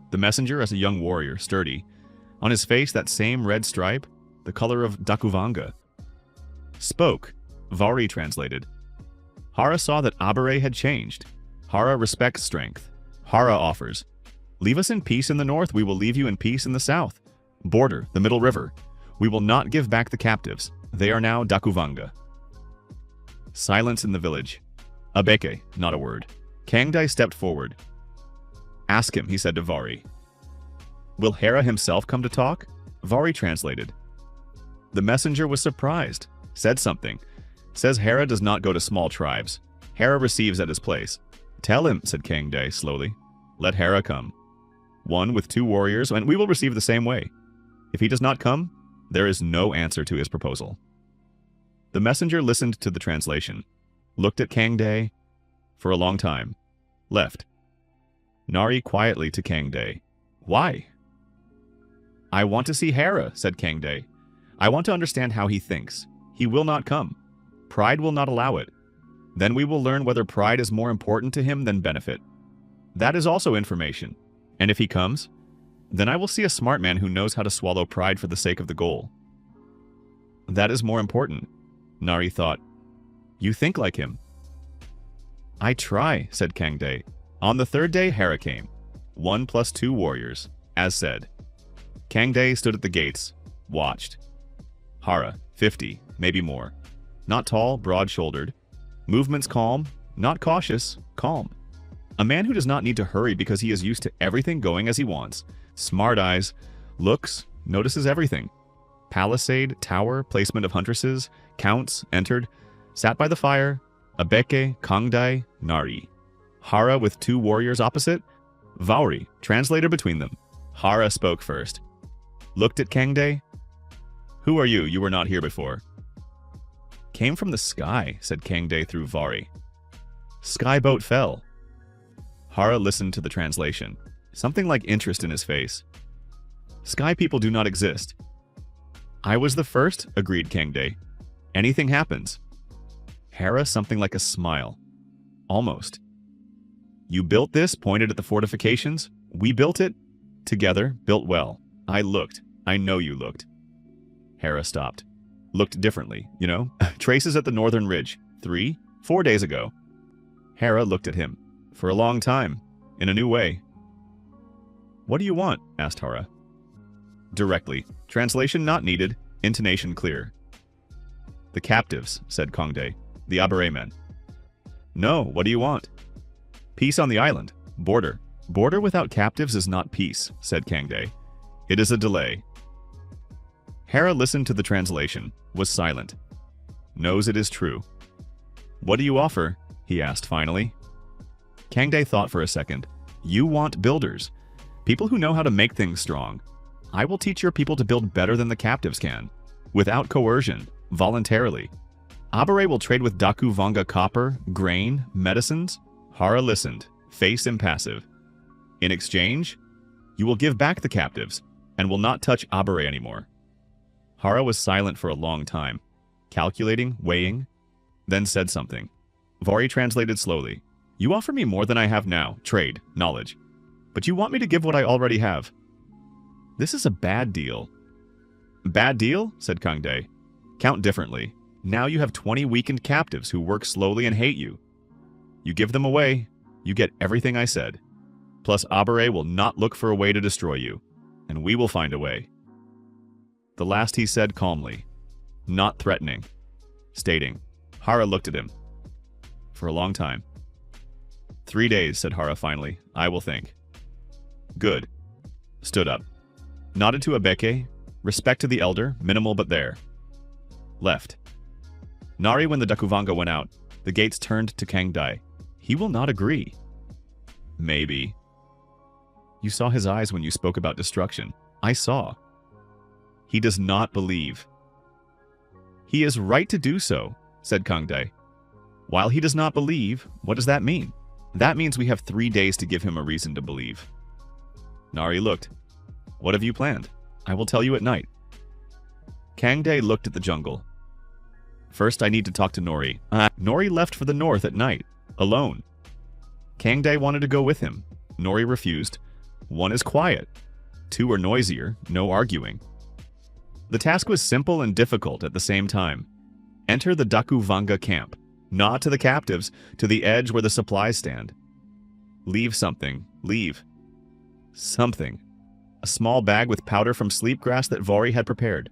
The messenger, as a young warrior, sturdy. On his face, that same red stripe, the color of Dakuvanga. Spoke. Vari translated. Hara saw that Abare had changed. Hara respects strength. Hara offers. Leave us in peace in the north, we will leave you in peace in the south. Border, the middle river. We will not give back the captives. They are now Dakuvanga. Silence in the village. Abeke, not a word. Kangdai stepped forward. Ask him, he said to Vari. Will Hera himself come to talk? Vari translated. The messenger was surprised. Said something. Says Hera does not go to small tribes. Hera receives at his place. Tell him, said Kangdai slowly. Let Hera come. 1 with 2 warriors, and we will receive the same way. If he does not come, there is no answer to his proposal. The messenger listened to the translation. Looked at Kangdai for a long time. Left. Nari quietly to Kangdai. Why? I want to see Hera, said Kangdai. I want to understand how he thinks. He will not come. Pride will not allow it. Then we will learn whether pride is more important to him than benefit. That is also information. And if he comes, then I will see a smart man who knows how to swallow pride for the sake of the goal. That is more important, Nari thought. You think like him. I try, said Kangdai. On the 3rd day, Hera came. 1 plus 2 warriors, as said. Kangdai stood at the gates, watched. Hara, 50, maybe more. Not tall, broad-shouldered. Movements calm, not cautious, calm. A man who does not need to hurry because he is used to everything going as he wants. Smart eyes, looks, notices everything. Palisade, tower, placement of huntresses, counts, entered, sat by the fire, Abeke, Kangdai, Nari. Hara with 2 warriors opposite, Vauri, translator between them. Hara spoke first. Looked at Kangdai. Who are you? You were not here before. Came from the sky, said Kangdai through Vari. Skyboat fell. Hara listened to the translation. Something like interest in his face. Sky people do not exist. I was the first, agreed Kangdai. Anything happens. Hera something like a smile. Almost. You built this, pointed at the fortifications. We built it. Together, built well. I looked. I know you looked. Hera stopped. Looked differently, you know? Traces at the northern ridge. 3, 4 days ago. Hera looked at him. For a long time. In a new way. What do you want? Asked Hera. Directly. Translation not needed. Intonation clear. The captives, said Kangdai. The Abare men. No, what do you want? Peace on the island. Border. Border without captives is not peace, said Kangdai. It is a delay. Hera listened to the translation, was silent. Knows it is true. What do you offer? He asked finally. Kangdae thought for a second. You want builders. People who know how to make things strong. I will teach your people to build better than the captives can. Without coercion, voluntarily. Abare will trade with Daku Vanga copper, grain, medicines. Hara listened, face impassive. In exchange, you will give back the captives, and will not touch Abare anymore. Hara was silent for a long time, calculating, weighing, then said something. Vori translated slowly. You offer me more than I have now, trade, knowledge. But you want me to give what I already have. This is a bad deal. Bad deal? Said Kangdae. Count differently. Now you have 20 weakened captives who work slowly and hate you. You give them away, you get everything I said. Plus Abare will not look for a way to destroy you, and we will find a way. The last he said calmly, not threatening, stating. Hara looked at him. For a long time. 3 days, said Hara finally. I will think. Good. Stood up. Nodded to Abeke. Respect to the elder, minimal but there. Left. Nari, when the Dakuvanga went out, the gates turned to Kangdae. He will not agree. Maybe. You saw his eyes when you spoke about destruction. I saw. He does not believe. He is right to do so, said Kangdae. While he does not believe, what does that mean? That means we have 3 days to give him a reason to believe. Nari looked. What have you planned? I will tell you at night. Kangdae looked at the jungle. First, I need to talk to Nori. Nori left for the north at night, alone. Kangdae wanted to go with him. Nori refused. 1 is quiet. 2 are noisier, no arguing. The task was simple and difficult at the same time. Enter the Dakuvanga camp. Not to the captives, to the edge where the supplies stand. Leave something. Leave. Something. A small bag with powder from sleepgrass that Vori had prepared.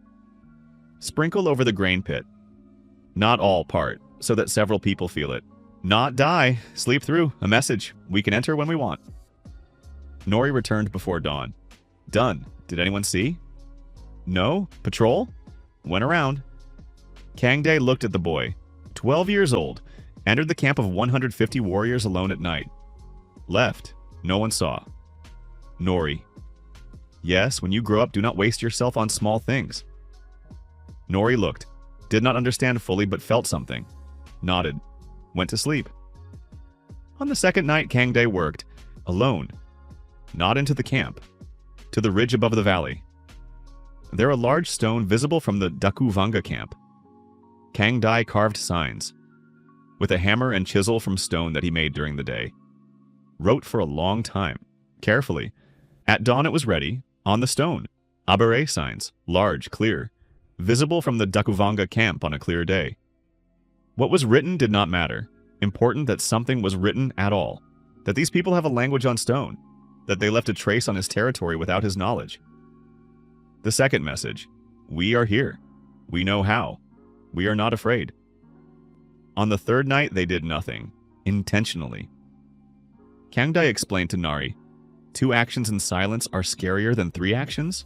Sprinkle over the grain pit. Not all part, so that several people feel it. Not die. Sleep through. A message. We can enter when we want. Nori returned before dawn. Done. Did anyone see? No? Patrol? Went around. Kangdae looked at the boy. 12 years old. Entered the camp of 150 warriors alone at night. Left. No one saw. Nori. Yes, when you grow up, do not waste yourself on small things. Nori looked. Did not understand fully, but felt something. Nodded. Went to sleep. On the second night, Kangdae worked. Alone. Not into the camp. To the ridge above the valley. There a large stone visible from the Dakuvanga camp. Kangdae carved signs. With a hammer and chisel from stone that he made during the day. Wrote for a long time. Carefully. At dawn it was ready. On the stone. Abare signs. Large, clear. Visible from the Dakuvanga camp on a clear day. What was written did not matter. Important that something was written at all. That these people have a language on stone. That they left a trace on his territory without his knowledge. The second message. We are here. We know how. We are not afraid. On the third night, they did nothing. Intentionally. Kangdae explained to Nari, 2 actions in silence are scarier than 3 actions?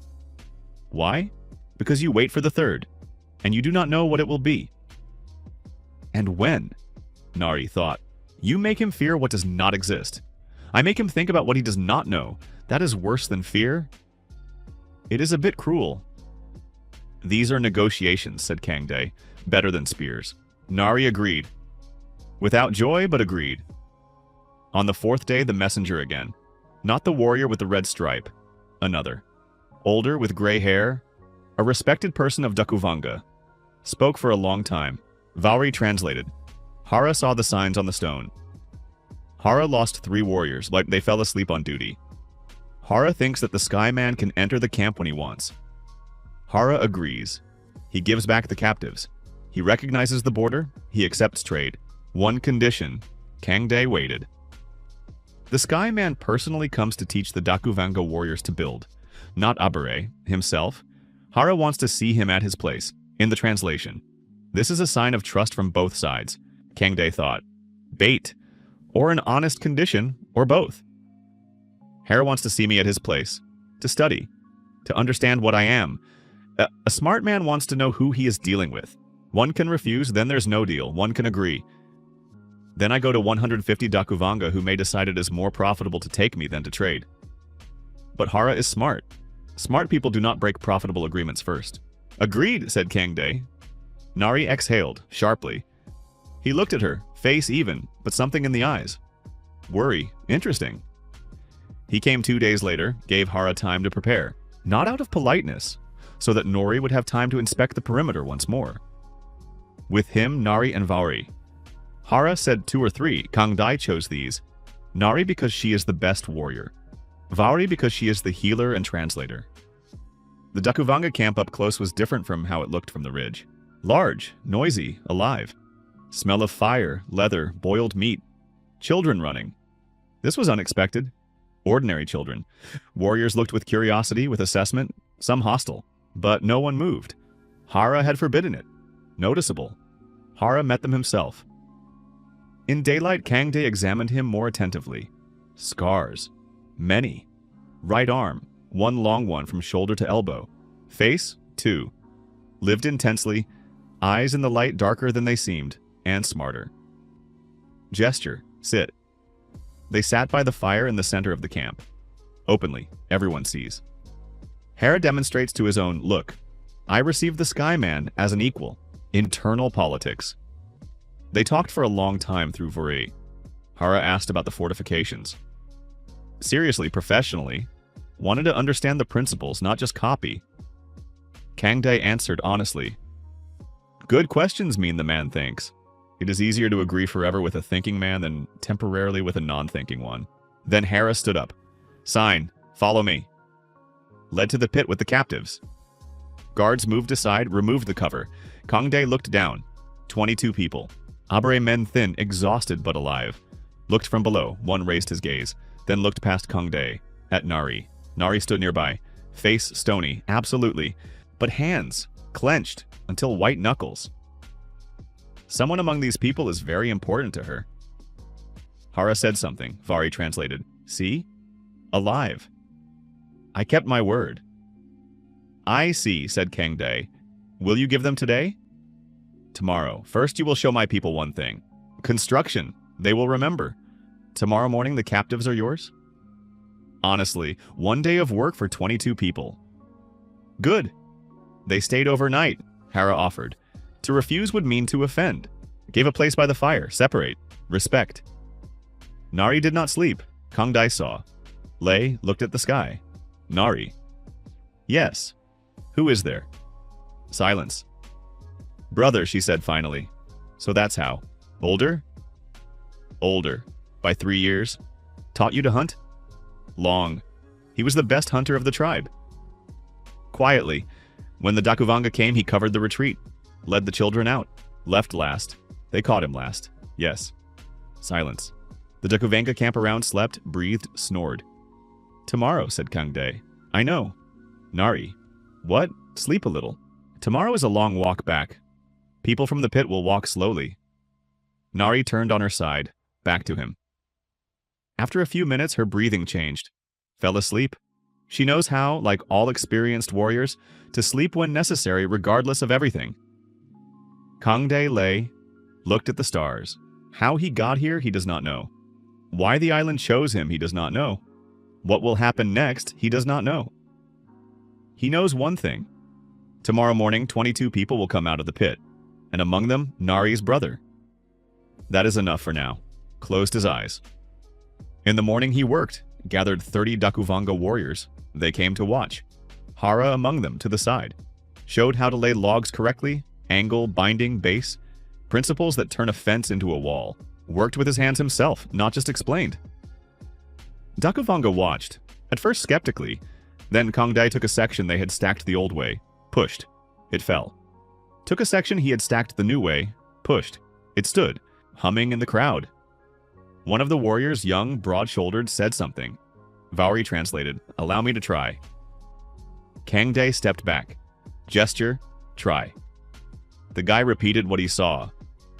Why? Because you wait for the third, and you do not know what it will be. And when? Nari thought. You make him fear what does not exist. I make him think about what he does not know. That is worse than fear. It is a bit cruel. These are negotiations, said Kangdae. Better than spears. Nari agreed. Without joy, but agreed. On the 4th day, the messenger again. Not the warrior with the red stripe. Another. Older, with gray hair. A respected person of Dakuvanga. Spoke for a long time. Vauri translated. Hara saw the signs on the stone. Hara lost 3 warriors, like they fell asleep on duty. Hara thinks that the Skyman can enter the camp when he wants. Hara agrees. He gives back the captives. He recognizes the border. He accepts trade. 1 condition. Kangdae waited. The Skyman personally comes to teach the Dakuvanga warriors to build. Not Abare, himself. Hara wants to see him at his place, in the translation. This is a sign of trust from both sides, Kangdae thought. Bait. Or an honest condition, or both. Hera wants to see me at his place. To study. To understand what I am. A smart man wants to know who he is dealing with. One can refuse, then there's no deal. One can agree. Then I go to 150 Dakuvanga who may decide it is more profitable to take me than to trade. But Hara is smart. Smart people do not break profitable agreements first. Agreed, said Kangdae. Nari exhaled, sharply. He looked at her, face even, but something in the eyes. Worry. Interesting. He came 2 days later, gave Hara time to prepare, not out of politeness, so that Nori would have time to inspect the perimeter once more. With him, Nari and Vauri. Hara said 2 or 3, Kangdae chose these. Nari because she is the best warrior. Vauri because she is the healer and translator. The Dakuvanga camp up close was different from how it looked from the ridge. Large, noisy, alive. Smell of fire, leather, boiled meat. Children running. This was unexpected. Ordinary children. Warriors looked with curiosity, with assessment, some hostile. But no one moved. Hara had forbidden it. Noticeable. Hara met them himself. In daylight, Kangdae examined him more attentively. Scars. Many. Right arm, 1 long one from shoulder to elbow. Face, 2. Lived intensely, eyes in the light darker than they seemed, and smarter. Gesture, sit. They sat by the fire in the center of the camp. Openly, everyone sees. Hera demonstrates to his own, look, I received the Sky Man as an equal. Internal politics. They talked for a long time through Vuri. Hara asked about the fortifications. Seriously, professionally. Wanted to understand the principles, not just copy. Kangdae answered honestly. Good questions, mean the man thinks. It is easier to agree forever with a thinking man than temporarily with a non-thinking one. Then Hera stood up. Sign, follow me. Led to the pit with the captives. Guards moved aside, removed the cover. Kangdae looked down. 22 people. Abere men thin, exhausted but alive. Looked from below, one raised his gaze, then looked past Kangdae, at Nari. Nari stood nearby, face stony, absolutely, but hands, clenched, until white knuckles. Someone among these people is very important to her. Hara said something, Vari translated. See? Alive. I kept my word. I see, said Kangdae. Will you give them today? Tomorrow. First you will show my people one thing. Construction. They will remember. Tomorrow morning the captives are yours? Honestly, 1 day of work for 22 people. Good. They stayed overnight, Hera offered. To refuse would mean to offend. Gave a place by the fire. Separate. Respect. Nari did not sleep. Kangdae saw. Lei looked at the sky. Nari. Yes. Who is there? Silence. Brother, she said finally. So that's how. Older? Older. By 3 years. Taught you to hunt? Long. He was the best hunter of the tribe. Quietly. When the Dakuvanga came, he covered the retreat. Led the children out. Left last. They caught him last. Yes. Silence. The Dakuvanga camp around slept, breathed, snored. Tomorrow, said Kangdae. I know. Nari. What? Sleep a little. Tomorrow is a long walk back. People from the pit will walk slowly. Nari turned on her side, back to him. After a few minutes, her breathing changed. Fell asleep. She knows how, like all experienced warriors, to sleep when necessary regardless of everything. Kangdae lay, looked at the stars. How he got here, he does not know. Why the island chose him, he does not know. What will happen next, he does not know. He knows one thing. Tomorrow morning, 22 people will come out of the pit, and among them, Nari's brother. That is enough for now. Closed his eyes. In the morning he worked, gathered 30 Dakuvanga warriors. They came to watch. Hara among them, to the side. Showed how to lay logs correctly, angle, binding, base. Principles that turn a fence into a wall. Worked with his hands himself, not just explained. Dakuvanga watched, at first skeptically. Then Kangdae took a section they had stacked the old way, pushed. It fell. Took a section he had stacked the new way, pushed. It stood, humming in the crowd. One of the warriors, young, broad-shouldered, said something. Vauri translated, allow me to try. Kangdae stepped back. Gesture, try. The guy repeated what he saw.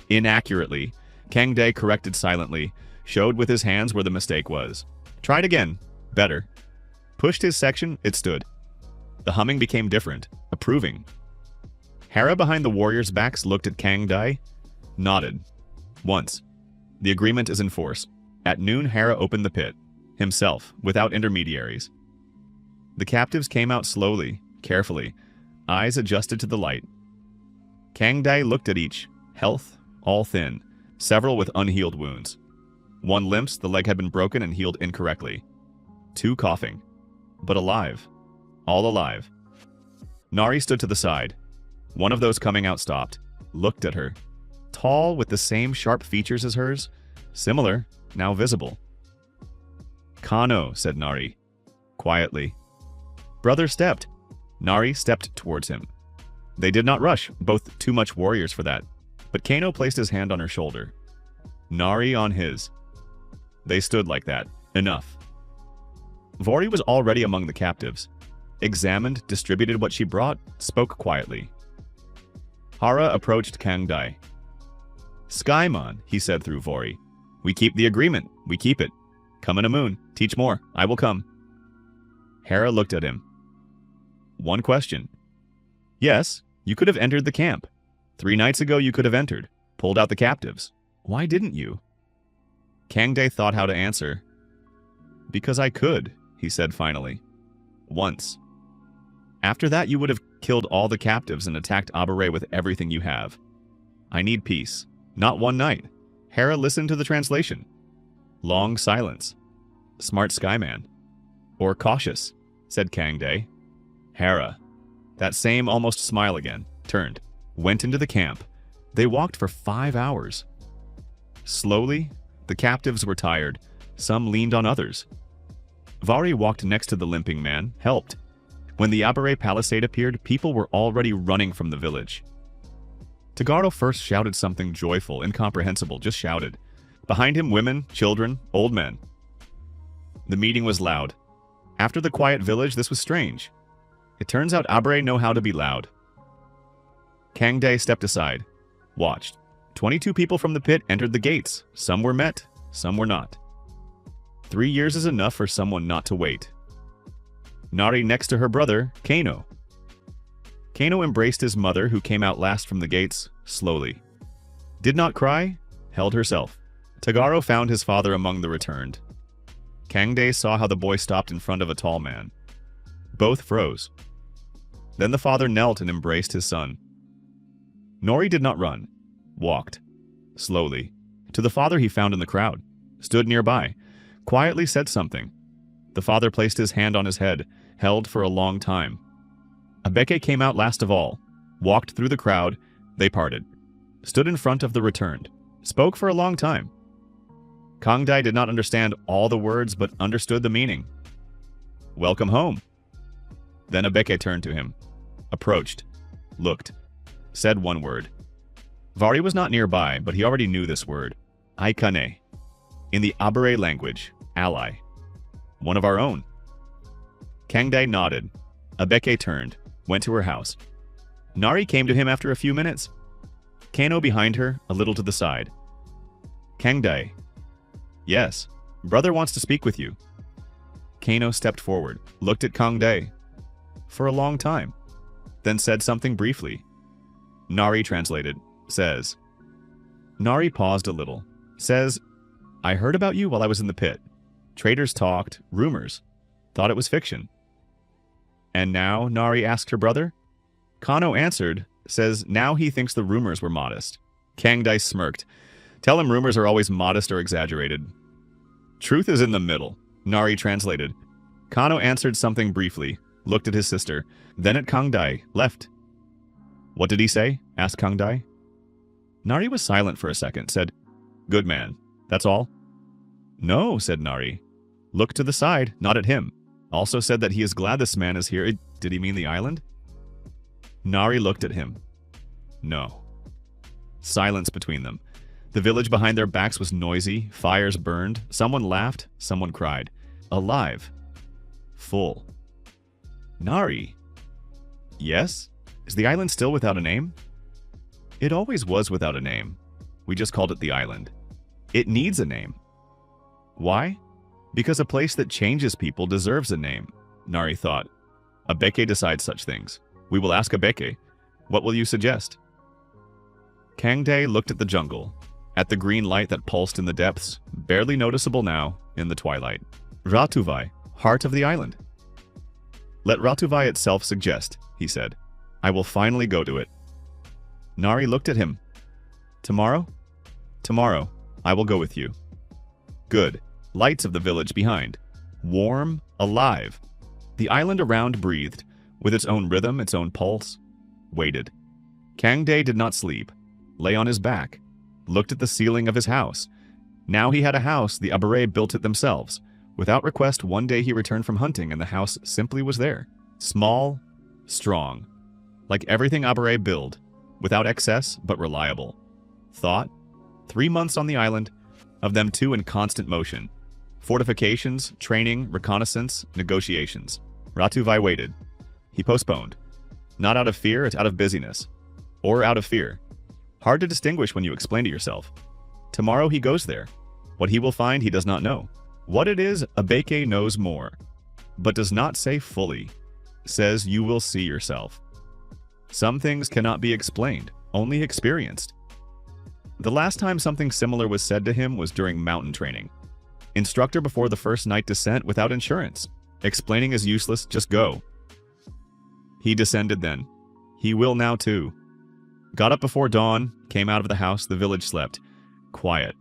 Inaccurately, Kangdae corrected silently, showed with his hands where the mistake was. Tried again. Better. Pushed his section, it stood. The humming became different, approving. Hera behind the warriors' backs looked at Kang Dai, nodded. Once. The agreement is in force. At noon, Hera opened the pit, himself, without intermediaries. The captives came out slowly, carefully, eyes adjusted to the light. Kang Dai looked at each, health, all thin, several with unhealed wounds. One limps, the leg had been broken and healed incorrectly. Two coughing, but alive, all alive. Nari stood to the side. One of those coming out stopped, looked at her. Tall, with the same sharp features as hers, similar, now visible. Kano, said Nari, quietly. Brother stepped. Nari stepped towards him. They did not rush, both too much warriors for that, but Kano placed his hand on her shoulder. Nari on his. They stood like that. Enough. Vori was already among the captives. Examined, distributed what she brought, spoke quietly. Hara approached Kang Dai. Skymon, he said through Vori. We keep the agreement. We keep it. Come in a moon. Teach more. I will come. Hera looked at him. One question. Yes, you could have entered the camp. 3 nights ago you could have entered, pulled out the captives. Why didn't you? Kang Dai thought how to answer. Because I could, he said finally. Once. After that you would have killed all the captives and attacked Abare with everything you have. I need peace. Not one night. Hera listened to the translation. Long silence. Smart Skyman. Or cautious, said Kang Dai. Hera. That same almost smile again. Turned. Went into the camp. They walked for 5 hours. Slowly, the captives were tired. Some leaned on others. Vari walked next to the limping man, helped. When the Abare palisade appeared, people were already running from the village. Tagaro first shouted something joyful, incomprehensible, just shouted. Behind him, women, children, old men. The meeting was loud. After the quiet village, this was strange. It turns out Abare know how to be loud. Kang Dai stepped aside, watched. 22 people from the pit entered the gates. Some were met, some were not. 3 years is enough for someone not to wait. Nari next to her brother, Kano. Kano embraced his mother, who came out last from the gates, slowly. Did not cry, held herself. Tagaro found his father among the returned. Kang Dai saw how the boy stopped in front of a tall man. Both froze. Then the father knelt and embraced his son. Nori did not run, walked, slowly, to the father he found in the crowd, stood nearby, quietly said something. The father placed his hand on his head, held for a long time. Abeke came out last of all, walked through the crowd, they parted, stood in front of the returned, spoke for a long time. Kang Dai did not understand all the words, but understood the meaning. Welcome home. Then Abeke turned to him, approached, looked, said one word. Vari was not nearby, but he already knew this word. Aikane. In the Abare language, ally. One of our own. Kang Dai nodded. Abeke turned, went to her house. Nari came to him after a few minutes. Kano behind her, a little to the side. Kang Dai. Yes, brother wants to speak with you. Kano stepped forward, looked at Kang Dai. For a long time. Then said something briefly. Nari translated, says. Nari paused a little, says, I heard about you while I was in the pit. Traders talked, rumors. Thought it was fiction. And now, Nari asked her brother. Kano answered, says now he thinks the rumors were modest. Kang Dai smirked. Tell him rumors are always modest or exaggerated. Truth is in the middle, Nari translated. Kano answered something briefly, looked at his sister, then at Kang Dai, left. What did he say? Asked Kang Dai. Nari was silent for a second, said, Good man. That's all? No, said Nari. Looked to the side, not at him. Also said that he is glad this man is here. Did he mean the island? Nari looked at him. No. Silence between them. The village behind their backs was noisy, fires burned, someone laughed, someone cried. Alive. Full. Nari. Yes? Is the island still without a name? It always was without a name. We just called it the island. It needs a name. Why? Because a place that changes people deserves a name, Nari thought. Abeke decides such things. We will ask Abeke. What will you suggest? Kangdae looked at the jungle, at the green light that pulsed in the depths, barely noticeable now in the twilight. Ratuvai, heart of the island. Let Ratuvai itself suggest, he said. I will finally go to it. Nari looked at him. Tomorrow? Tomorrow, I will go with you. Good. Lights of the village behind. Warm, alive. The island around breathed, with its own rhythm, its own pulse. Waited. Kangdae did not sleep. Lay on his back. Looked at the ceiling of his house. Now he had a house, the Abere built it themselves. Without request, one day he returned from hunting and the house simply was there. Small, strong. Like everything Abere build. Without excess, but reliable. Thought? 3 months on the island, of them 2 in constant motion. Fortifications, training, reconnaissance, negotiations. Ratuvai waited. He postponed. Not out of fear, it's out of busyness. Or out of fear. Hard to distinguish when you explain to yourself. Tomorrow he goes there. What he will find he does not know. What it is, Abeke knows more. But does not say fully. Says you will see yourself. Some things cannot be explained, only experienced. The last time something similar was said to him was during mountain training. Instructor before the first night descent without insurance. Explaining is useless, just go. He descended then. He will now too. Got up before dawn, came out of the house, the village slept. Quiet.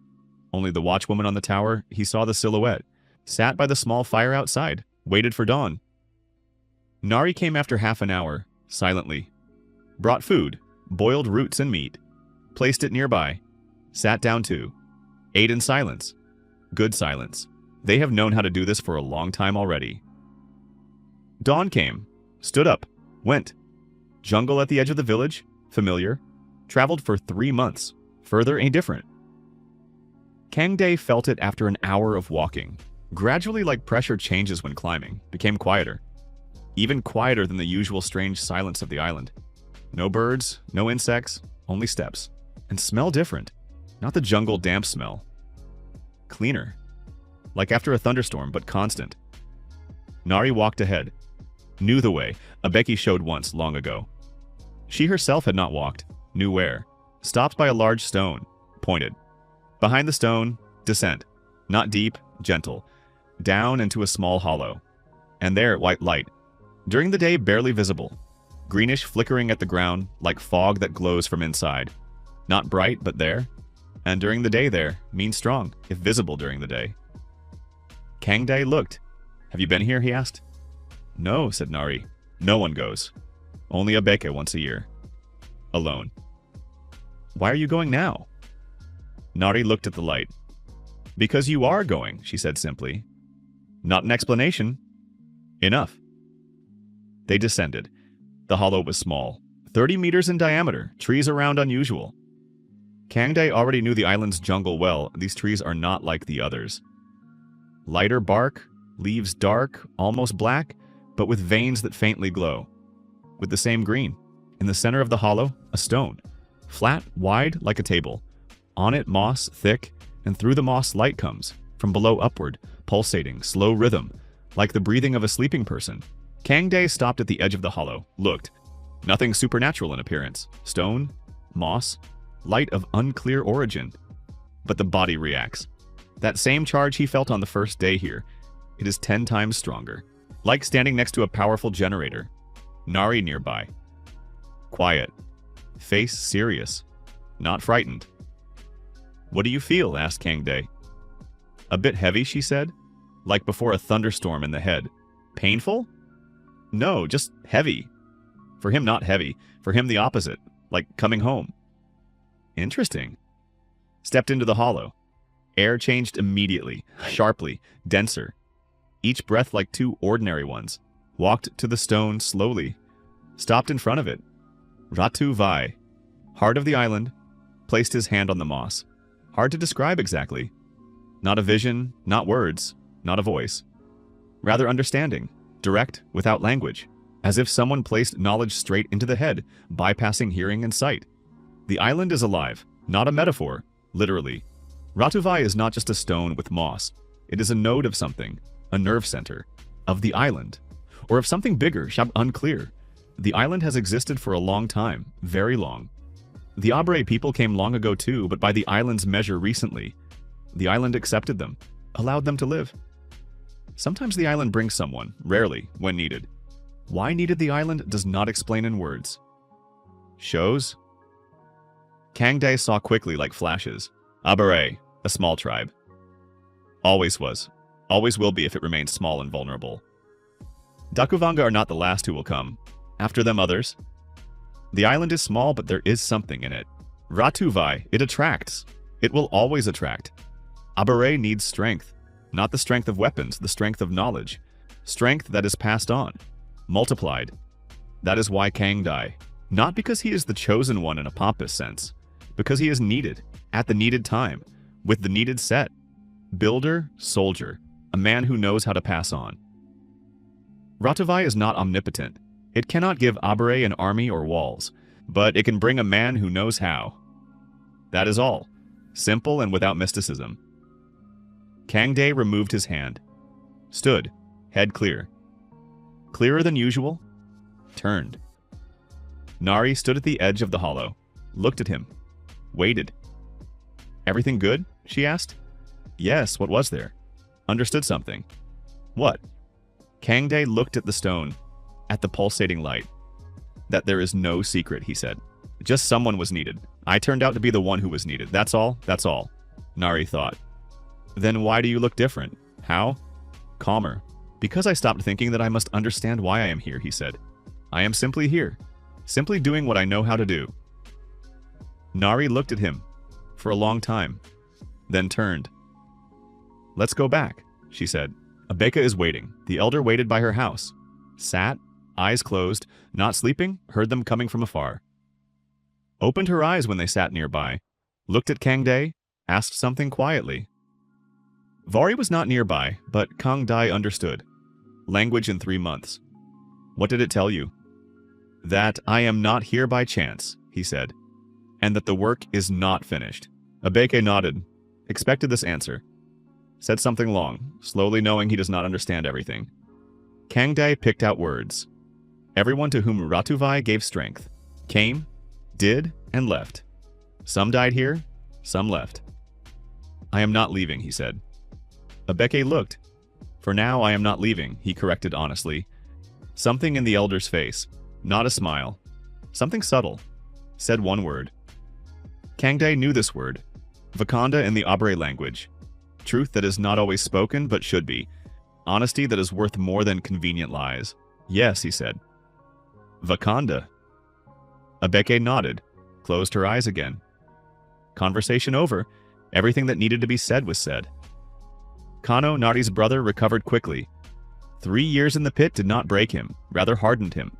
Only the watchwoman on the tower, he saw the silhouette. Sat by the small fire outside, waited for dawn. Nari came after half an hour, silently. Brought food, boiled roots and meat. Placed it nearby. Sat down too. Ate in silence. Good silence. They have known how to do this for a long time already. Dawn came. Stood up. Went. Jungle at the edge of the village. Familiar. Traveled for 3 months. Further indifferent. Kangdae felt it after an hour of walking. Gradually, like pressure changes when climbing, became quieter. Even quieter than the usual strange silence of the island. No birds, no insects, only steps. And smell different. Not the jungle damp smell. Cleaner. Like after a thunderstorm, but constant. Nari walked ahead. Knew the way, Abeke showed once, long ago. She herself had not walked, knew where. Stopped by a large stone, pointed. Behind the stone, descent. Not deep, gentle. Down into a small hollow. And there, white light. During the day, barely visible. Greenish flickering at the ground, like fog that glows from inside. Not bright, but there. And during the day there, means strong, if visible during the day. Kangdae looked. Have you been here, he asked. No, said Nari. No one goes. Only Abeke once a year. Alone. Why are you going now? Nari looked at the light. Because you are going, she said simply. Not an explanation. Enough. They descended. The hollow was small. 30 meters in diameter, trees around unusual. Kangdae already knew the island's jungle well. These trees are not like the others. Lighter bark, leaves dark, almost black, but with veins that faintly glow. With the same green. In the center of the hollow, a stone. Flat, wide, like a table. On it, moss, thick, and through the moss light comes, from below upward, pulsating, slow rhythm, like the breathing of a sleeping person. Kangdae stopped at the edge of the hollow, looked. Nothing supernatural in appearance. Stone, moss, light of unclear origin. But the body reacts. That same charge he felt on the first day here. It is 10 times stronger. Like standing next to a powerful generator. Nari nearby. Quiet. Face serious. Not frightened. What do you feel? Asked Kangdae. A bit heavy, she said. Like before a thunderstorm in the head. Painful? No, just heavy. For him, not heavy. For him, the opposite. Like coming home. Interesting. Stepped into the hollow. Air changed immediately, sharply, denser. Each breath like 2 ordinary ones. Walked to the stone slowly. Stopped in front of it. Ratuvai. Heart of the island. Placed his hand on the moss. Hard to describe exactly. Not a vision, not words, not a voice. Rather understanding. Direct, without language. As if someone placed knowledge straight into the head, bypassing hearing and sight. The island is alive, not a metaphor, literally. Ratuvai is not just a stone with moss. It is a node of something, a nerve center, of the island. Or of something bigger, unclear. The island has existed for a long time, very long. The Abere people came long ago too, but by the island's measure recently. The island accepted them, allowed them to live. Sometimes the island brings someone, rarely, when needed. Why needed the island does not explain in words. Shows? Kangdae saw quickly like flashes. Abere, a small tribe. Always was. Always will be if it remains small and vulnerable. Dakuvanga are not the last who will come. After them others. The island is small, but there is something in it. Ratuvai, it attracts. It will always attract. Abere needs strength. Not the strength of weapons, the strength of knowledge. Strength that is passed on. Multiplied. That is why Kangdae. Not because he is the chosen one in a pompous sense. Because he is needed, at the needed time, with the needed set. Builder, soldier. A man who knows how to pass on. Ratuvai is not omnipotent. It cannot give Abere an army or walls, but it can bring a man who knows how. That is all. Simple and without mysticism. Kangdae removed his hand. Stood, head clear. Clearer than usual. Turned. Nari stood at the edge of the hollow, looked at him, waited. Everything good? She asked. Yes, what was there? Understood something. What? Kangdae looked at the stone, at the pulsating light. That there is no secret, he said. Just someone was needed. I turned out to be the one who was needed. That's all, that's all. Nari thought. Then why do you look different? How? Calmer. Because I stopped thinking that I must understand why I am here, he said. I am simply here. Simply doing what I know how to do. Nari looked at him for a long time, then turned. Let's go back, she said. Abeka is waiting. The elder waited by her house. Sat, eyes closed, not sleeping, heard them coming from afar. Opened her eyes when they sat nearby, looked at Kangdae, asked something quietly. Vari was not nearby, but Kangdae understood. Language in 3 months. What did it tell you? That I am not here by chance, he said, and that the work is not finished. Abeke nodded, expected this answer. Said something long, slowly knowing he does not understand everything. Kangdae picked out words. Everyone to whom Ratuvai gave strength. Came, did, and left. Some died here, some left. I am not leaving, he said. Abeke looked. For now I am not leaving, he corrected honestly. Something in the elder's face. Not a smile. Something subtle. Said one word. Kangdae knew this word. Vakanda in the Abere language. Truth that is not always spoken, but should be. Honesty that is worth more than convenient lies. Yes, he said. Vakanda. Abeke nodded, closed her eyes again. Conversation over. Everything that needed to be said was said. Kano, Nari's brother, recovered quickly. 3 years in the pit did not break him, rather hardened him.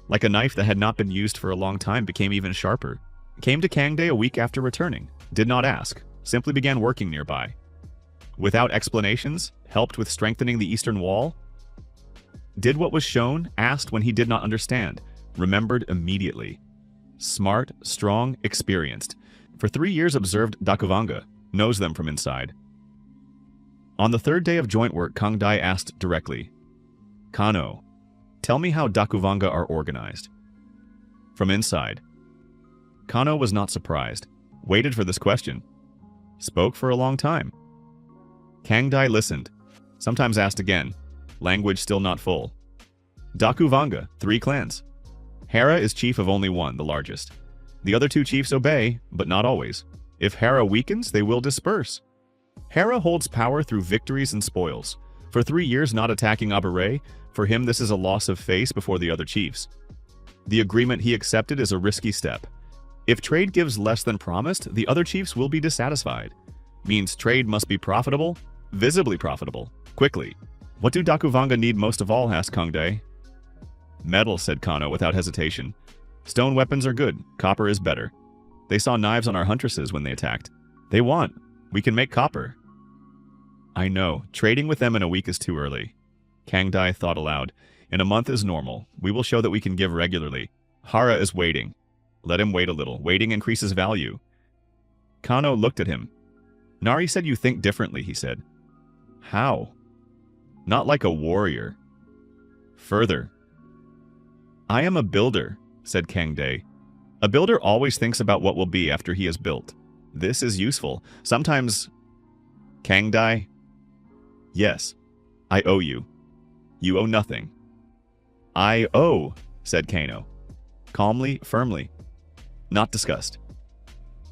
Like a knife that had not been used for a long time became even sharper. Came to Kangdae a week after returning. Did not ask. Simply began working nearby. Without explanations, helped with strengthening the eastern wall. Did what was shown, asked when he did not understand. Remembered immediately. Smart, strong, experienced. For 3 years observed Dakuvanga. Knows them from inside. On the 3rd day of joint work, Kangdae asked directly. Kano, tell me how Dakuvanga are organized. From inside. Kano was not surprised. Waited for this question. Spoke for a long time. Kangdae listened. Sometimes asked again. Language still not full. Dakuvanga, 3 clans. Hera is chief of only one, the largest. The other 2 chiefs obey, but not always. If Hera weakens, they will disperse. Hera holds power through victories and spoils. For 3 years not attacking Abere, for him this is a loss of face before the other chiefs. The agreement he accepted is a risky step. If trade gives less than promised, the other chiefs will be dissatisfied. Means trade must be profitable, visibly profitable, quickly. What do Dakuvanga need most of all, asked Kangdae. Metal, said Kano without hesitation. Stone weapons are good, copper is better. They saw knives on our huntresses when they attacked. They want. We can make copper. I know. Trading with them in a week is too early. Kangdae thought aloud. In a month is normal. We will show that we can give regularly. Hara is waiting. Let him wait a little. Waiting increases value. Kano looked at him. Nari said you think differently, he said. How? Not like a warrior. Further. I am a builder, said Kang Dae. A builder always thinks about what will be after he has built. This is useful. Sometimes... Kang Dae? Yes, I owe you. You owe nothing. I owe, said Kano. Calmly, firmly. Not discussed.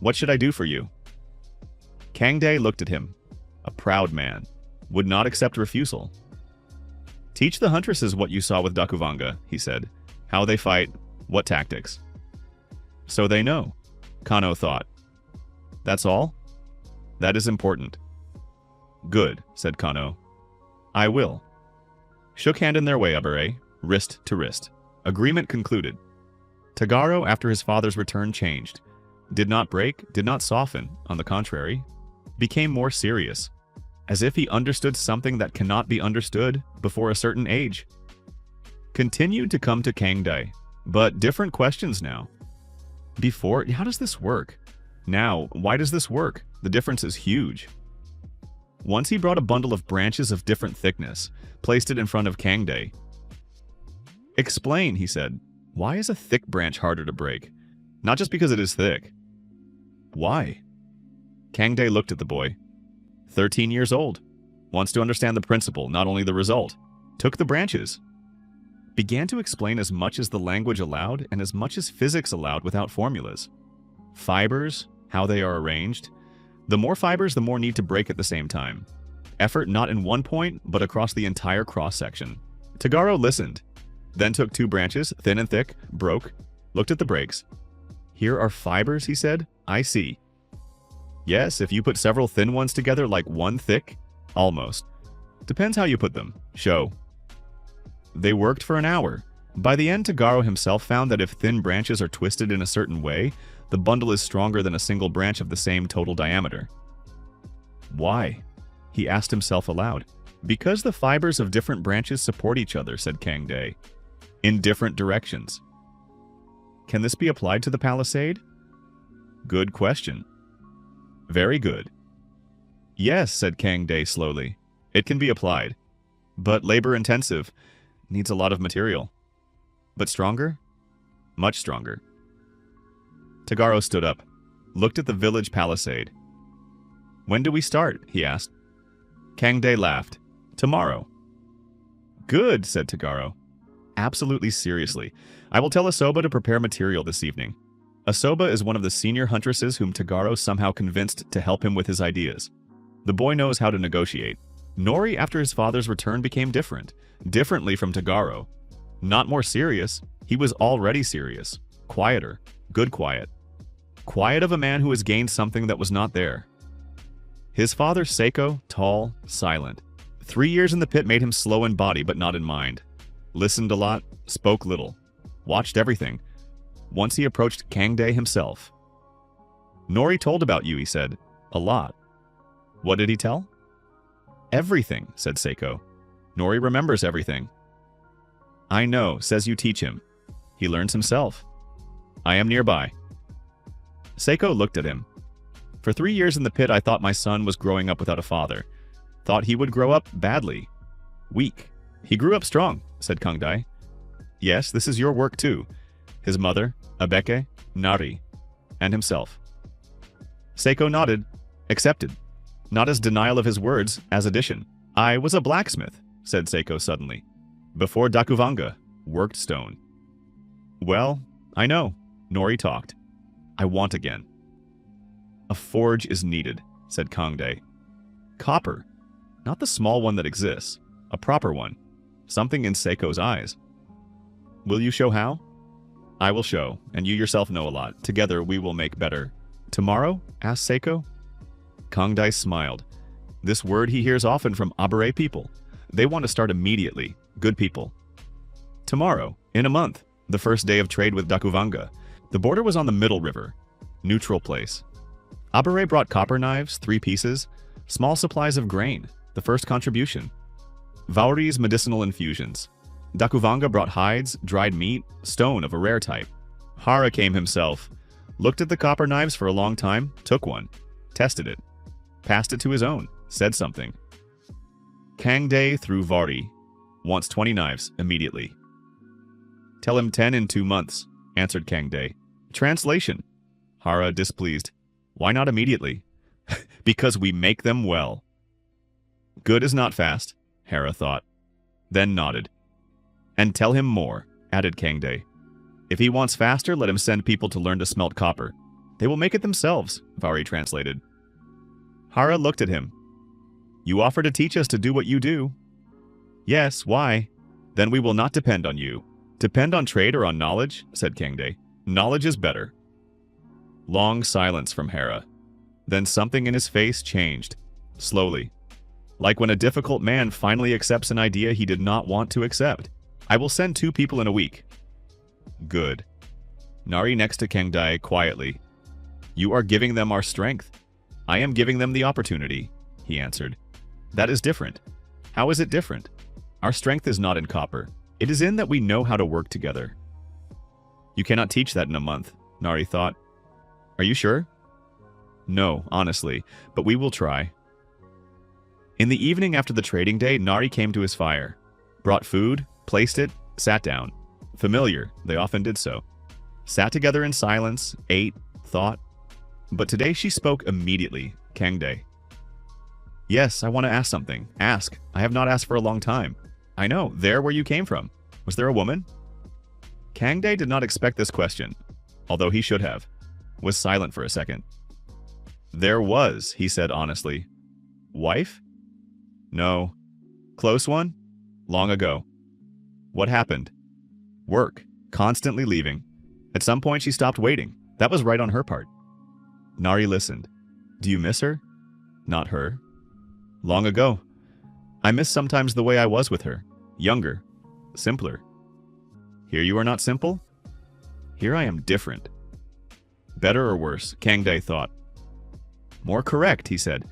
What should I do for you? Kang Dae looked at him. A proud man. Would not accept refusal. Teach the huntresses what you saw with Dakuvanga, he said. How they fight, what tactics. So they know, Kano thought. That's all? That is important. Good, said Kano. I will. Shook hand in their way, Abare, wrist to wrist. Agreement concluded. Tagaro, after his father's return, changed. Did not break, did not soften, on the contrary. Became more serious. As if he understood something that cannot be understood before a certain age. Continued to come to Kang Dae, but different questions now. Before, how does this work? Now, why does this work? The difference is huge. Once he brought a bundle of branches of different thickness, placed it in front of Kang Dae. Explain, he said. Why is a thick branch harder to break? Not just because it is thick. Why? Kang Dae looked at the boy. 13 years old. Wants to understand the principle, not only the result. Took the branches. Began to explain as much as the language allowed and as much as physics allowed without formulas. Fibers, how they are arranged. The more fibers, the more need to break at the same time. Effort not in one point, but across the entire cross-section. Tagaro listened. Then took 2 branches, thin and thick, broke, looked at the breaks. Here are fibers, he said. I see. Yes, if you put several thin ones together like one thick, almost. Depends how you put them. Show. They worked for an hour. By the end, Tagaro himself found that if thin branches are twisted in a certain way, the bundle is stronger than a single branch of the same total diameter. Why? He asked himself aloud. Because the fibers of different branches support each other, said Kang Dae. In different directions. Can this be applied to the palisade? Good question. Very good. Yes, said Kang Dae slowly. It can be applied. But labor-intensive. Needs a lot of material. But stronger? Much stronger. Tagaro stood up, looked at the village palisade. When do we start? He asked. Kang Dae laughed. Tomorrow. Good, said Tagaro. Absolutely seriously. I will tell Asoba to prepare material this evening. Asoba is one of the senior huntresses whom Tagaro somehow convinced to help him with his ideas. The boy knows how to negotiate. Nori, after his father's return, became different. Differently from Tagaro. Not more serious. He was already serious. Quieter. Good quiet. Quiet of a man who has gained something that was not there. His father, Seiko, tall, silent. 3 years in the pit made him slow in body but not in mind. Listened a lot, spoke little. Watched everything. Once he approached Kang Dae himself. Nori told about you, he said. A lot. What did he tell? Everything, said Seiko. Nori remembers everything. I know, says you teach him. He learns himself. I am nearby. Seiko looked at him. For 3 years in the pit, I thought my son was growing up without a father. Thought he would grow up badly. Weak. He grew up strong, said Kang Dae. Yes, this is your work too. His mother, Abeke, Nari, and himself. Seiko nodded, accepted. Not as denial of his words, as addition. I was a blacksmith, said Seiko suddenly. Before Dakuvanga, worked stone. Well, I know. Nori talked. I want again. A forge is needed, said Kang Dae. Copper. Not the small one that exists. A proper one. Something in Seiko's eyes. Will you show how? I will show, and you yourself know a lot. Together we will make better. Tomorrow? Asked Seiko. Kang Dae smiled. This word he hears often from Abare people. They want to start immediately. Good people. Tomorrow, in a month, the first day of trade with Dakuvanga. The border was on the Middle River. Neutral place. Abare brought copper knives, 3 pieces, small supplies of grain, the first contribution. Vauri's medicinal infusions. Dakuvanga brought hides, dried meat, stone of a rare type. Hara came himself. Looked at the copper knives for a long time, took one, tested it, passed it to his own, said something. Kang Dae through Vauri. Wants 20 knives, immediately. Tell him 10 in 2 months, answered Kangdae. Translation. Hara displeased. Why not immediately? Because we make them well. Good is not fast, Hera thought. Then nodded. And tell him more, added Kangdae. If he wants faster, let him send people to learn to smelt copper. They will make it themselves, Vari translated. Hara looked at him. You offer to teach us to do what you do. Yes, why? Then we will not depend on you. Depend on trade or on knowledge, said Kangdae. Knowledge is better. Long silence from Hera. Then something in his face changed, slowly. Like when a difficult man finally accepts an idea he did not want to accept. I will send 2 people in a week. Good. Nari next to Kangdae quietly. You are giving them our strength. I am giving them the opportunity, he answered. That is different. How is it different? Our strength is not in copper. It is in that we know how to work together. You cannot teach that in a month, Nari thought. Are you sure? No, honestly, but we will try. In the evening after the trading day, Nari came to his fire. Brought food, placed it, sat down. Familiar, they often did so. Sat together in silence, ate, thought. But today she spoke immediately, Kangdae. Yes, I want to ask something. Ask. I have not asked for a long time. I know, there where you came from. Was there a woman? Kangdae did not expect this question, although he should have. Was silent for a second. There was, he said honestly. Wife? No. Close one? Long ago. What happened? Work. Constantly leaving. At some point she stopped waiting. That was right on her part. Nari listened. Do you miss her? Not her. Long ago. I miss sometimes the way I was with her. Younger. Simpler. Here you are not simple? Here I am different. Better or worse, Kangdae thought. More correct, he said,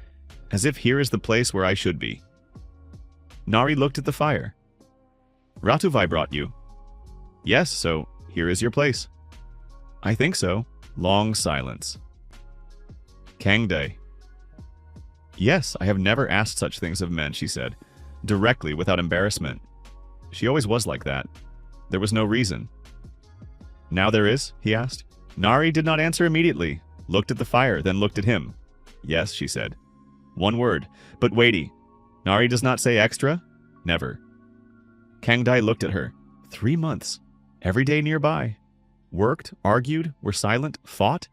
as if here is the place where I should be. Nari looked at the fire. Ratuvai brought you. Yes, so here is your place. I think so. Long silence. Kangdae. Yes, I have never asked such things of men, she said, directly, without embarrassment. She always was like that. There was no reason. Now there is? He asked. Nari did not answer immediately, looked at the fire, then looked at him. Yes, she said. One word, but weighty. Nari does not say extra? Never. Kangdae looked at her. 3 months. Every day nearby. Worked, argued, were silent, fought.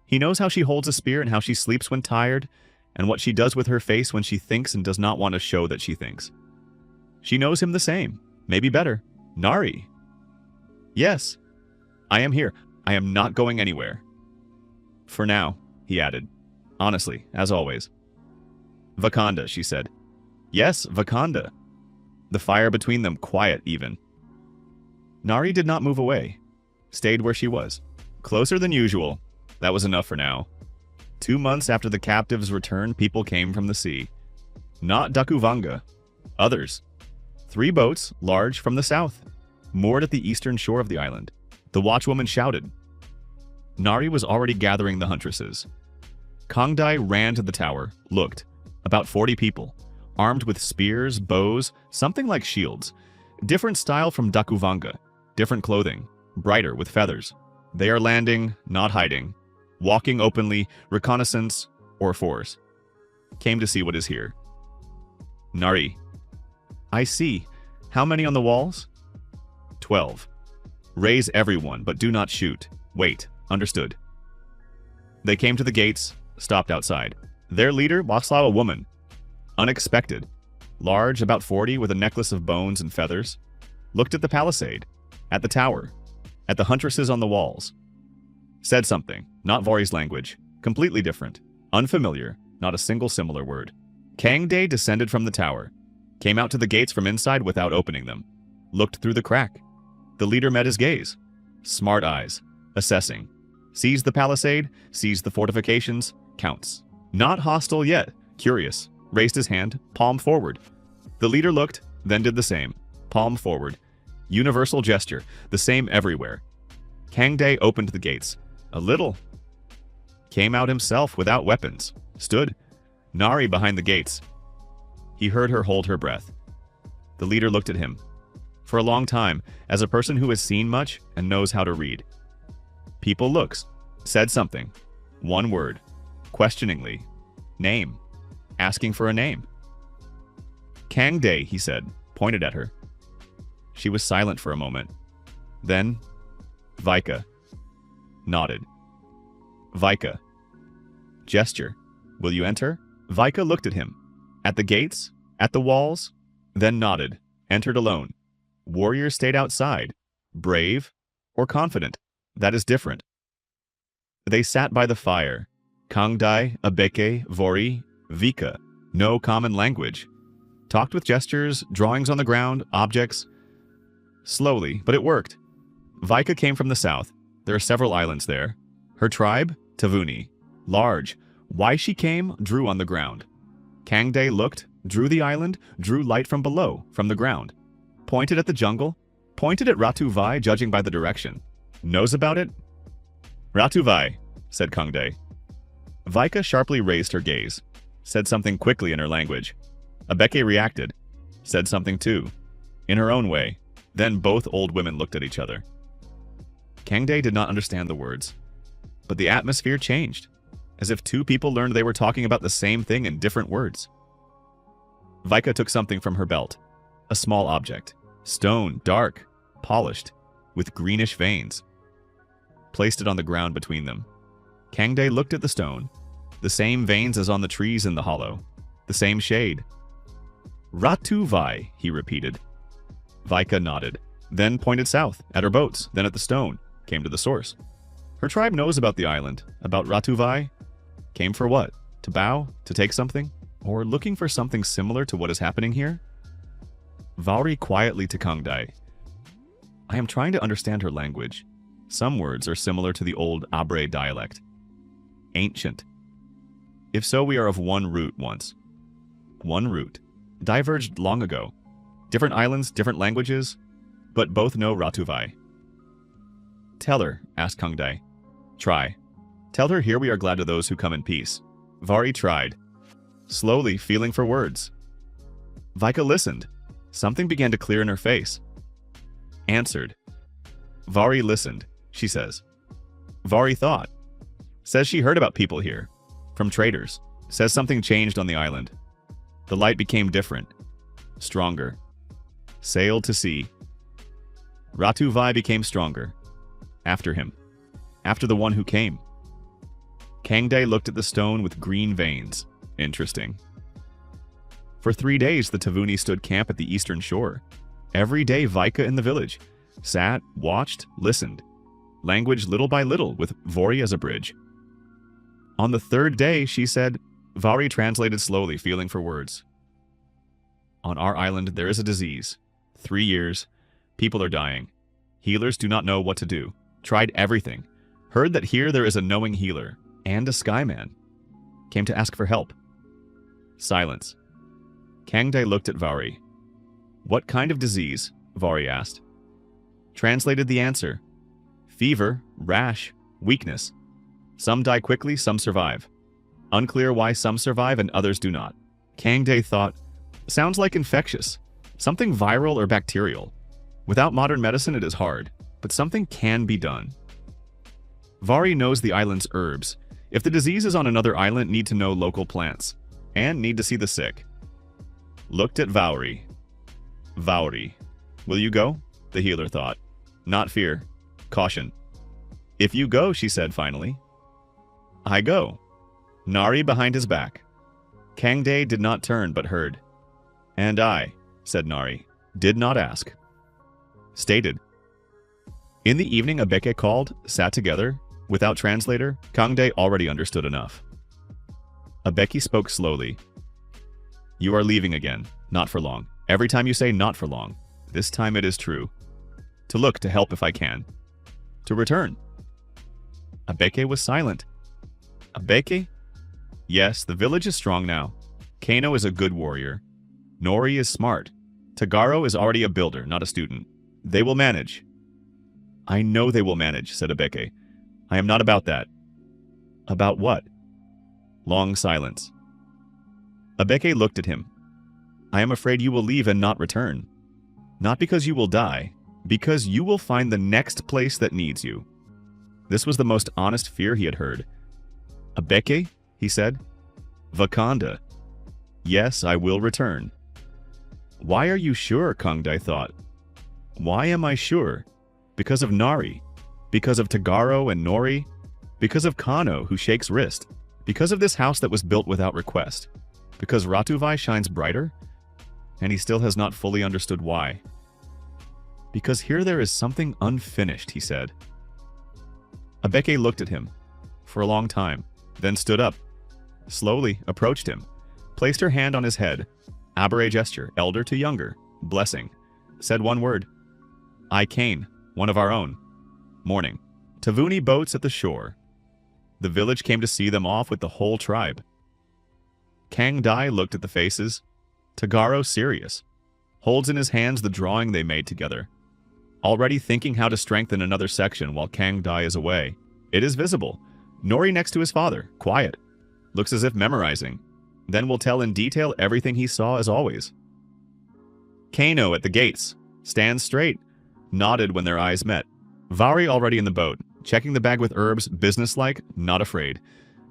He knows how she holds a spear and how she sleeps when tired, and what she does with her face when she thinks and does not want to show that she thinks. She knows him the same, maybe better. Nari. Yes. I am here. I am not going anywhere. For now, he added. Honestly, as always. Vakanda, she said. Yes, Vakanda. The fire between them quiet even. Nari did not move away. Stayed where she was. Closer than usual. That was enough for now. 2 months after the captives' return, people came from the sea. Not Dakuvanga. Others. 3 boats, large, from the south. Moored at the eastern shore of the island. The watchwoman shouted. Nari was already gathering the huntresses. Kangdae ran to the tower, looked. About 40 people. Armed with spears, bows, something like shields. Different style from Dakuvanga. Different clothing. Brighter, with feathers. They are landing, not hiding. Walking openly, reconnaissance, or force. Came to see what is here. Nari. I see. How many on the walls? 12. Raise everyone, but do not shoot. Wait. Understood. They came to the gates, stopped outside. Their leader, Waslaw, a woman. Unexpected. Large, about 40, with a necklace of bones and feathers. Looked at the palisade. At the tower. At the huntresses on the walls. Said something, not Vari's language. Completely different. Unfamiliar. Not a single similar word. Kangdae descended from the tower. Came out to the gates from inside without opening them. Looked through the crack. The leader met his gaze. Smart eyes. Assessing. Sees the palisade, sees the fortifications, counts. Not hostile yet, curious. Raised his hand, palm forward. The leader looked, then did the same. Palm forward. Universal gesture, the same everywhere. Kangdae opened the gates. A little. Came out himself without weapons. Stood. Nari behind the gates. He heard her hold her breath. The leader looked at him. for a long time, as a person who has seen much and knows how to read. People looks, said something, one word, questioningly, name, asking for a name. Kang Dae, he said, pointed at her. She was silent for a moment. Then, Vika. Nodded. Vika. Gesture. Will you enter? Vika looked at him. At the gates? At the walls? Then nodded. Entered alone. Warrior stayed outside. Brave or confident? That is different. They sat by the fire. Kangdae, Abeke, Vori, Vika. No common language. Talked with gestures, drawings on the ground, objects. Slowly, but it worked. Vika came from the south. There are several islands there. Her tribe? Tavuni. Large. Why she came, drew on the ground. Kang Dae looked, drew the island, drew light from below, from the ground. Pointed at the jungle. Pointed at Ratu Vai, judging by the direction. Knows about it? Ratu Vai, said Kang Dae. Vika sharply raised her gaze. Said something quickly in her language. Abeke reacted. Said something too. In her own way. Then both old women looked at each other. Kang Dae did not understand the words. But the atmosphere changed. As if two people learned they were talking about the same thing in different words. Vika took something from her belt. A small object. Stone, dark, polished, with greenish veins. Placed it on the ground between them. Kang Dae looked at the stone. The same veins as on the trees in the hollow. The same shade. Ratu Vai, he repeated. Vika nodded. Then pointed south, at her boats, then at the stone. Came to the source. Her tribe knows about the island, about Ratu Vai. Came for what? To bow? To take something? Or looking for something similar to what is happening here? Vauri quietly to Kang Dae. I am trying to understand her language. Some words are similar to the old Abre dialect. Ancient. If so, we are of one root once. One root. Diverged long ago. Different islands, different languages, but both know Ratu Vai. Tell her, asked Kang Dae. Try. Tell her here we are glad to those who come in peace. Vari tried. Slowly, feeling for words. Vika listened. Something began to clear in her face. Answered. Vari listened, she says. Vari thought. Says she heard about people here. From traders. Says something changed on the island. The light became different. Stronger. Sailed to sea. Ratu Vai became stronger. After him. After the one who came. Kang Dae looked at the stone with green veins. Interesting. For 3 days, the Tavuni stood camp at the eastern shore. Every day, Vika in the village. Sat, watched, listened. Language little by little, with Vori as a bridge. On the 3rd day, she said, Vari translated slowly, feeling for words. On our island, there is a disease. 3 years. People are dying. Healers do not know what to do. Tried everything. Heard that here there is a knowing healer. And a skyman. Came to ask for help. Silence. Kang Dae looked at Vari. What kind of disease? Vari asked. Translated the answer. Fever, rash, weakness. Some die quickly, some survive. Unclear why some survive and others do not. Kang Dae thought, sounds like infectious. Something viral or bacterial. Without modern medicine it is hard, but something can be done. Vari knows the island's herbs. If the disease is on another island, need to know local plants. And need to see the sick. Looked at Vauri. Vauri. Will you go? The healer thought. Not fear. Caution. If you go, she said finally. I go. Nari behind his back. Kang Dae did not turn but heard. And I, said Nari, did not ask. Stated. In the evening, Abeke called, sat together. Without translator, Kang Dae already understood enough. Abeke spoke slowly. You are leaving again. Not for long. Every time you say not for long. This time it is true. To look, to help if I can. To return. Abeke was silent. Abeke? Yes, the village is strong now. Kano is a good warrior. Nori is smart. Tagaro is already a builder, not a student. They will manage. I know they will manage, said Abeke. I am not about that. About what? Long silence. Abeke looked at him. I am afraid you will leave and not return. Not because you will die, because you will find the next place that needs you. This was the most honest fear he had heard. Abeke? He said. Vakanda. Yes, I will return. Why are you sure? Kangdai thought. Why am I sure? Because of Nari. Because of Tagaro and Nori. Because of Kano, who shakes wrist. Because of this house that was built without request. Because Ratuvai shines brighter. And he still has not fully understood why. Because here there is something unfinished, he said. Abeke looked at him for a long time, then stood up, slowly approached him, placed her hand on his head, Abere gesture, elder to younger, blessing, said one word. I Kane, one of our own. Morning. Tavuni boats at the shore. The village came to see them off with the whole tribe. Kang Dai looked at the faces. Tagaro serious. Holds in his hands the drawing they made together. Already thinking how to strengthen another section while Kang Dai is away. It is visible. Nori next to his father, quiet. Looks as if memorizing. Then will tell in detail everything he saw as always. Kano at the gates. Stands straight. Nodded when their eyes met. Vari already in the boat. Checking the bag with herbs, businesslike, not afraid.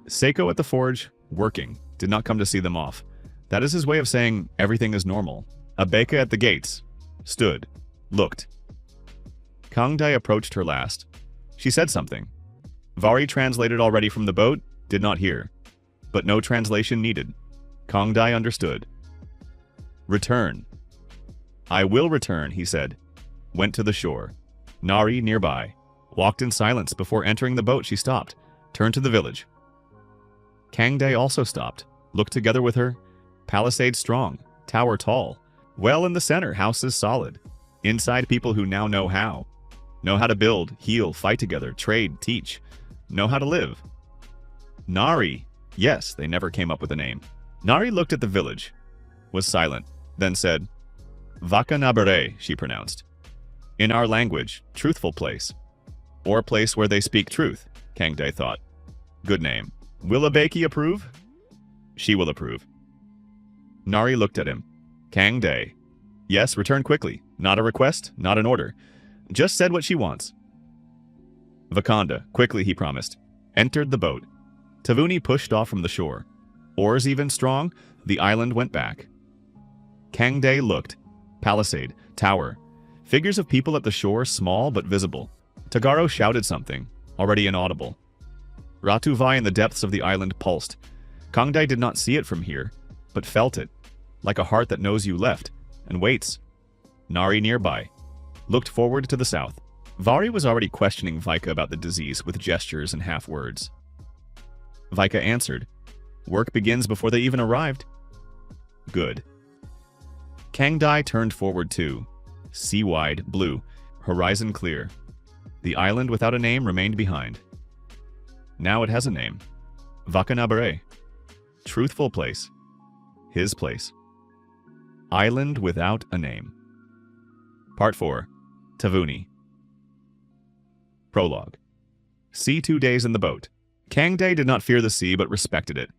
Seiko at the forge, working. Did not come to see them off. That is his way of saying everything is normal. Abeka at the gates. Stood. Looked. Kangdai approached her last. She said something. Vari translated already from the boat, did not hear. But no translation needed. Kangdai understood. Return. I will return, he said. Went to the shore. Nari nearby. Walked in silence. Before entering the boat, she stopped. Turned to the village. Kangdai also stopped. Looked together with her. Palisade strong. Tower tall. Well in the center, houses solid. Inside people who now know how. Know how to build, heal, fight together, trade, teach. Know how to live. Nari. Yes, they never came up with a name. Nari looked at the village. Was silent. Then said, Vakanabere, she pronounced. In our language, truthful place. Or place where they speak truth, Kangdai thought. Good name. Will Abeki approve? She will approve. Nari looked at him. Kangdai. Yes, return quickly. Not a request, not an order. Just said what she wants. Vakanda, quickly he promised. Entered the boat. Tavuni pushed off from the shore. Oars even strong, the island went back. Kangdai looked. Palisade, tower. Figures of people at the shore, small but visible. Tagaro shouted something, already inaudible. Ratuvai in the depths of the island pulsed. Kangdai did not see it from here, but felt it, like a heart that knows you left, and waits. Nari nearby. Looked forward to the south. Vari was already questioning Vika about the disease with gestures and half-words. Vika answered. Work begins before they even arrived. Good. Kangdai turned forward too. Sea-wide, blue, horizon clear. The island without a name remained behind. Now it has a name. Vakanabere. Truthful place. His place. Island without a name. Part 4. Tavuni. Prologue. Sea 2 days in the boat. Kangdai did not fear the sea but respected it,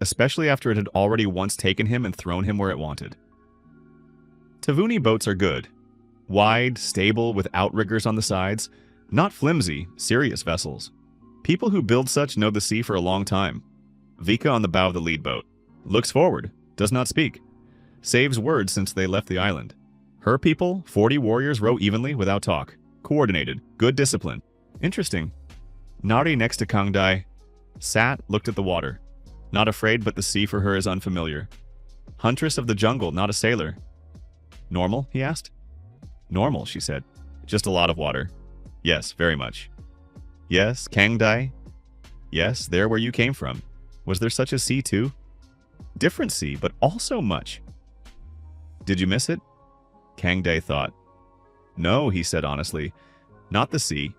especially after it had already once taken him and thrown him where it wanted. Tavuni boats are good. Wide, stable, with outriggers on the sides. Not flimsy, serious vessels. People who build such know the sea for a long time. Vika on the bow of the lead boat. Looks forward, does not speak. Saves words since they left the island. Her people, 40 warriors, row evenly without talk. Coordinated, good discipline. Interesting. Nari next to Kangdai. Sat, looked at the water. Not afraid, but the sea for her is unfamiliar. Huntress of the jungle, not a sailor. Normal, he asked. Normal, she said. Just a lot of water. Yes, very much. Yes, Kangdai. Yes, there where you came from. Was there such a sea too? Different sea, but also much. Did you miss it? Kangdai thought. No, he said honestly. Not the sea.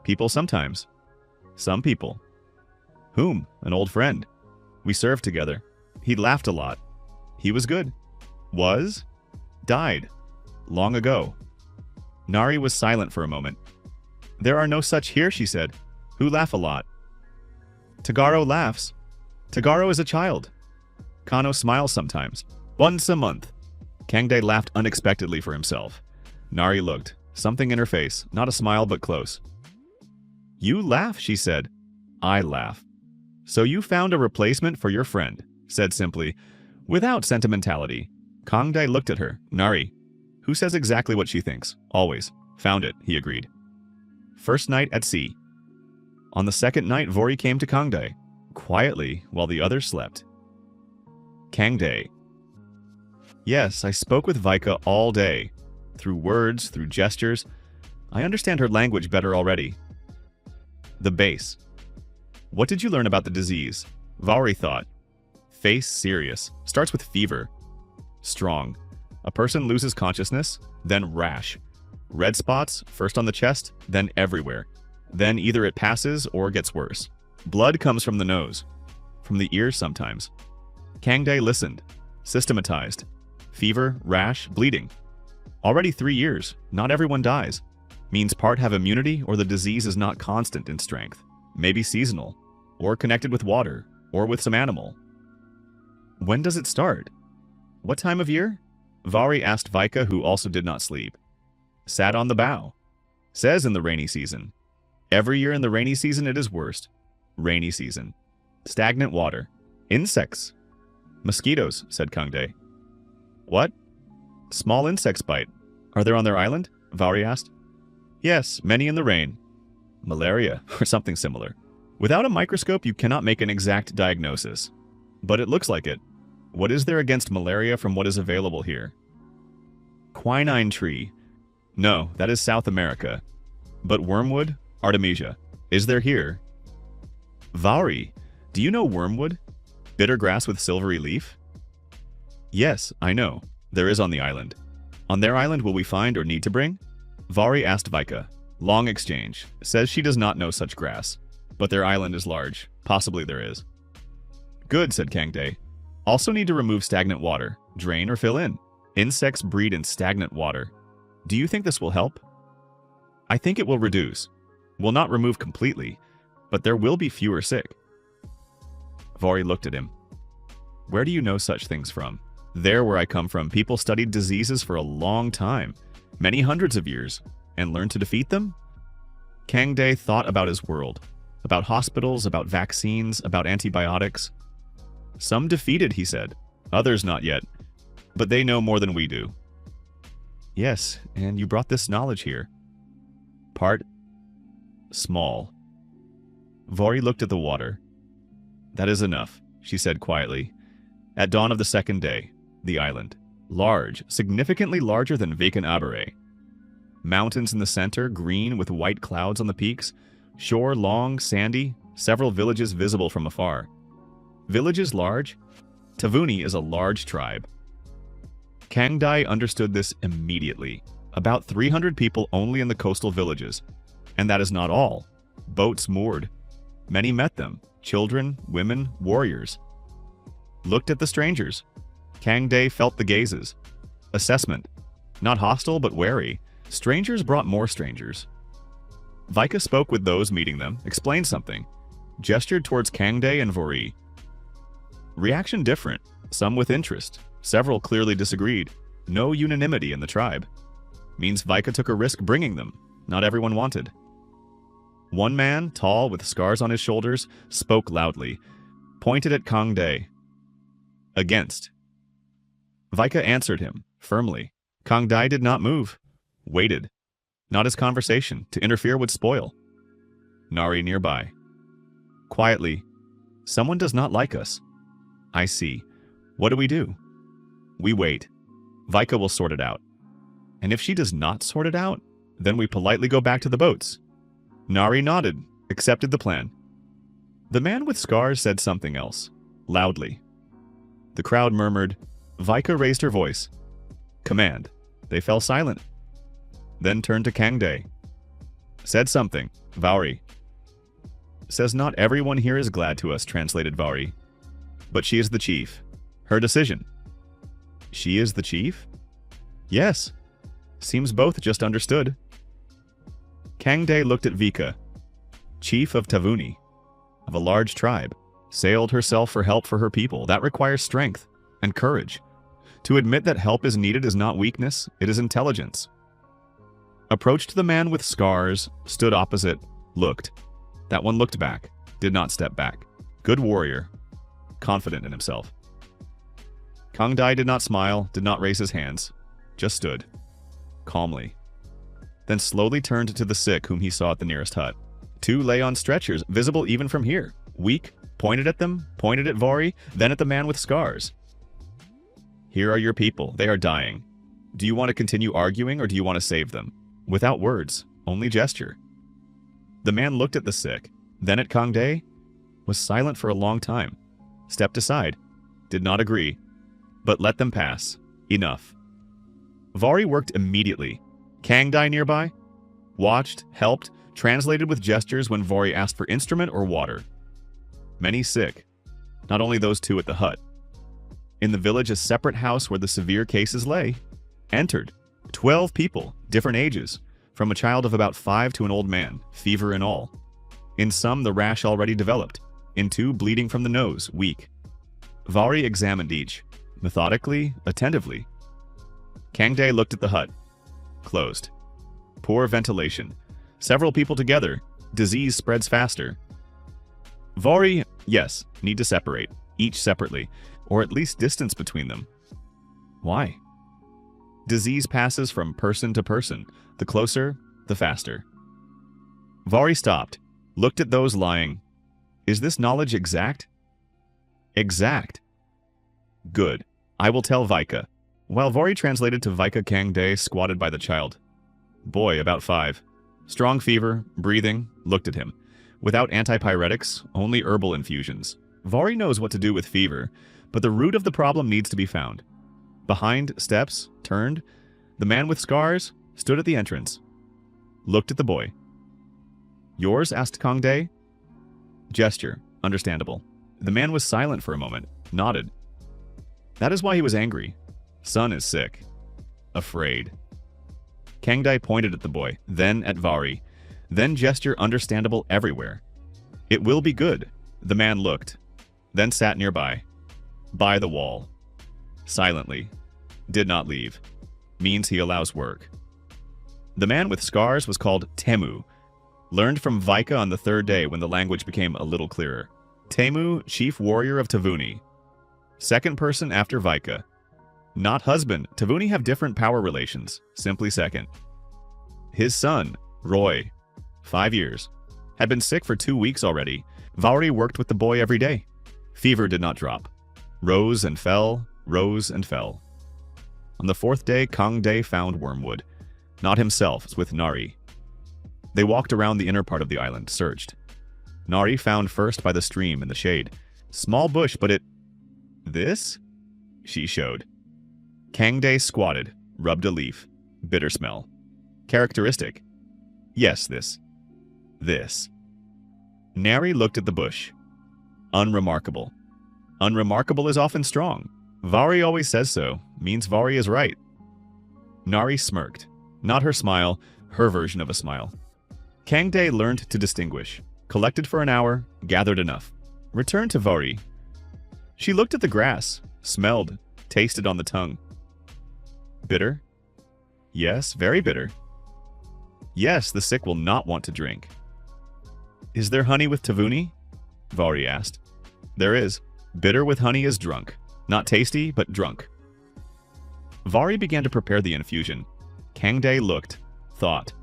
People sometimes. Some people. Whom? An old friend. We served together. He laughed a lot. He was good. Was? Died. Long ago. Nari was silent for a moment. There are no such here, she said. Who laugh a lot? Tagaro laughs. Tagaro is a child. Kano smiles sometimes. Once a month. Kangdai laughed unexpectedly for himself. Nari looked. Something in her face. Not a smile, but close. You laugh, she said. I laugh. So you found a replacement for your friend, said simply, without sentimentality. Kangdae looked at her. Nari, who says exactly what she thinks. Always. Found it, he agreed. First night at sea. On the second night, Vori came to Kangdae, quietly while the others slept. Kangdae. Yes, I spoke with Vika all day. Through words, through gestures. I understand her language better already. The base. What did you learn about the disease? Vori thought. Face serious. Starts with fever. Strong. A person loses consciousness, then rash. Red spots, first on the chest, then everywhere. Then either it passes or gets worse. Blood comes from the nose. From the ears sometimes. Kangdae listened. Systematized. Fever, rash, bleeding. Already 3 years. Not everyone dies. Means part have immunity or the disease is not constant in strength. Maybe seasonal. Or connected with water. Or with some animal. When does it start? What time of year? Vari asked Vika, who also did not sleep. Sat on the bow. Says in the rainy season. Every year in the rainy season it is worst. Rainy season. Stagnant water. Insects. Mosquitoes, said Kangdae. What? Small insects bite. Are there on their island? Vari asked. Yes, many in the rain. Malaria, or something similar. Without a microscope you cannot make an exact diagnosis. But it looks like it. What is there against malaria from what is available here? Quinine tree. No, that is South America. But wormwood? Artemisia. Is there here? Vari, do you know wormwood? Bitter grass with silvery leaf? Yes, I know. There is on the island. On their island will we find or need to bring? Vari asked Vika. Long exchange. Says she does not know such grass. But their island is large. Possibly there is. Good, said Kangdae. Also need to remove stagnant water. Drain or fill in. Insects breed in stagnant water. Do you think this will help? I think it will reduce. Will not remove completely, but there will be fewer sick. Vari looked at him. Where do you know such things from? There where I come from, people studied diseases for a long time, many hundreds of years, and learned to defeat them? Kangdae thought about his world, about hospitals, about vaccines, about antibiotics. Some defeated, he said. Others not yet. But they know more than we do. Yes, and you brought this knowledge here. Part small. Vari looked at the water. That is enough, she said quietly. At dawn of the second day, the island. Large, significantly larger than Vakanabere. Mountains in the center, green with white clouds on the peaks. Shore long, sandy, several villages visible from afar. Villages large? Tavuni is a large tribe. Kangdae understood this immediately. About 300 people only in the coastal villages. And that is not all. Boats moored. Many met them. Children, women, warriors. Looked at the strangers. Kangdae felt the gazes. Assessment. Not hostile, but wary. Strangers brought more strangers. Vika spoke with those meeting them, explained something. Gestured towards Kangdae and Vari. Reaction different. Some with interest. Several clearly disagreed. No unanimity in the tribe. Means Vika took a risk bringing them. Not everyone wanted. One man, tall, with scars on his shoulders, spoke loudly. Pointed at Kangdae. Against. Vika answered him, firmly. Kangdae did not move. Waited. Not his conversation. To interfere would spoil. Nari nearby. Quietly. Someone does not like us. I see. What do? We wait. Vika will sort it out. And if she does not sort it out, then we politely go back to the boats. Nari nodded, accepted the plan. The man with scars said something else, loudly. The crowd murmured. Vika raised her voice. Command. They fell silent. Then turned to Kangdae. Said something. Vari. Says not everyone here is glad to us, translated Vari. But she is the chief. Her decision. She is the chief? Yes. Seems both just understood. Kangdae looked at Vika. Chief of Tavuni. Of a large tribe. Sailed herself for help for her people. That requires strength and courage. To admit that help is needed is not weakness, it is intelligence. Approached the man with scars, stood opposite, looked. That one looked back, did not step back. Good warrior, confident in himself. Kang Dai did not smile, did not raise his hands, just stood, calmly. Then slowly turned to the sick whom he saw at the nearest hut. Two lay on stretchers, visible even from here. Weak, pointed at them, pointed at Vari, then at the man with scars. Here are your people, they are dying. Do you want to continue arguing or do you want to save them? Without words, only gesture. The man looked at the sick, then at Kang Dai, was silent for a long time, stepped aside, did not agree, but let them pass. Enough. Vari worked immediately. Kang Dai nearby? Watched, helped, translated with gestures when Vari asked for instrument or water. Many sick. Not only those two at the hut. In the village, a separate house where the severe cases lay. Entered. 12 people, different ages, from a child of about 5 to an old man, fever and all. In some, the rash already developed. In 2, bleeding from the nose, weak. Vari examined each, methodically, attentively. Kang Dai looked at the hut. Closed. Poor ventilation. Several people together. Disease spreads faster. Vari, yes, need to separate, each separately, or at least distance between them. Why? Disease passes from person to person. The closer, the faster. Vari stopped, looked at those lying. Is this knowledge exact? Exact. Good. I will tell Vika. While Vari translated to Vika, Kang Dai squatted by the child. Boy, about 5. Strong fever, breathing, looked at him. Without antipyretics, only herbal infusions. Vari knows what to do with fever, but the root of the problem needs to be found. Behind steps, turned. The man with scars stood at the entrance. Looked at the boy. Yours? Asked Kang Dai. Gesture. Understandable. The man was silent for a moment, nodded. That is why he was angry. Son is sick. Afraid. Kang Dai pointed at the boy, then at Vari. Then gesture understandable everywhere. It will be good. The man looked. Then sat nearby. By the wall. Silently. Did not leave. Means he allows work. The man with scars was called Temu. Learned from Vika on the 3rd day when the language became a little clearer. Temu, chief warrior of Tavuni. Second person after Vika. Not husband. Tavuni have different power relations. Simply second. His son, Roy, 5 years. Had been sick for 2 weeks already. Vari worked with the boy every day. Fever did not drop. Rose and fell, rose and fell. On the 4th day, Kang Dai found wormwood. Not himself, with Nari. They walked around the inner part of the island, searched. Nari found first by the stream in the shade. Small bush, but it... This? She showed. Kang Dai squatted, rubbed a leaf. Bitter smell. Characteristic. Yes, this. This. Nari looked at the bush. Unremarkable. Unremarkable is often strong. Vari always says so. Means Vari is right. Nari smirked. Not her smile, her version of a smile. Kang Dai learned to distinguish. Collected for an hour, gathered enough. Returned to Vari. She looked at the grass, smelled, tasted on the tongue. Bitter? Yes, very bitter. Yes, the sick will not want to drink. Is there honey with Tavuni? Vari asked. There is. Bitter with honey is drunk. Not tasty, but drunk. Vari began to prepare the infusion. Kang Dai looked, thought.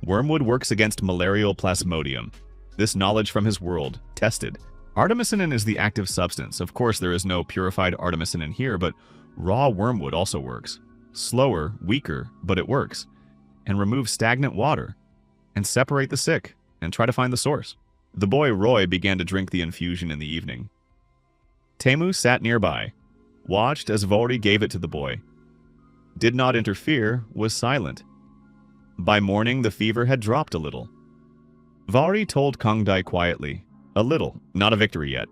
Wormwood works against malarial plasmodium. This knowledge from his world, tested. Artemisinin is the active substance. Of course, there is no purified artemisinin here, but raw wormwood also works. Slower, weaker, but it works. And remove stagnant water. And separate the sick, and try to find the source. The boy Roy began to drink the infusion in the evening. Temu sat nearby, watched as Vari gave it to the boy. Did not interfere, was silent. By morning, the fever had dropped a little. Vari told Kang Dai quietly, a little, not a victory yet.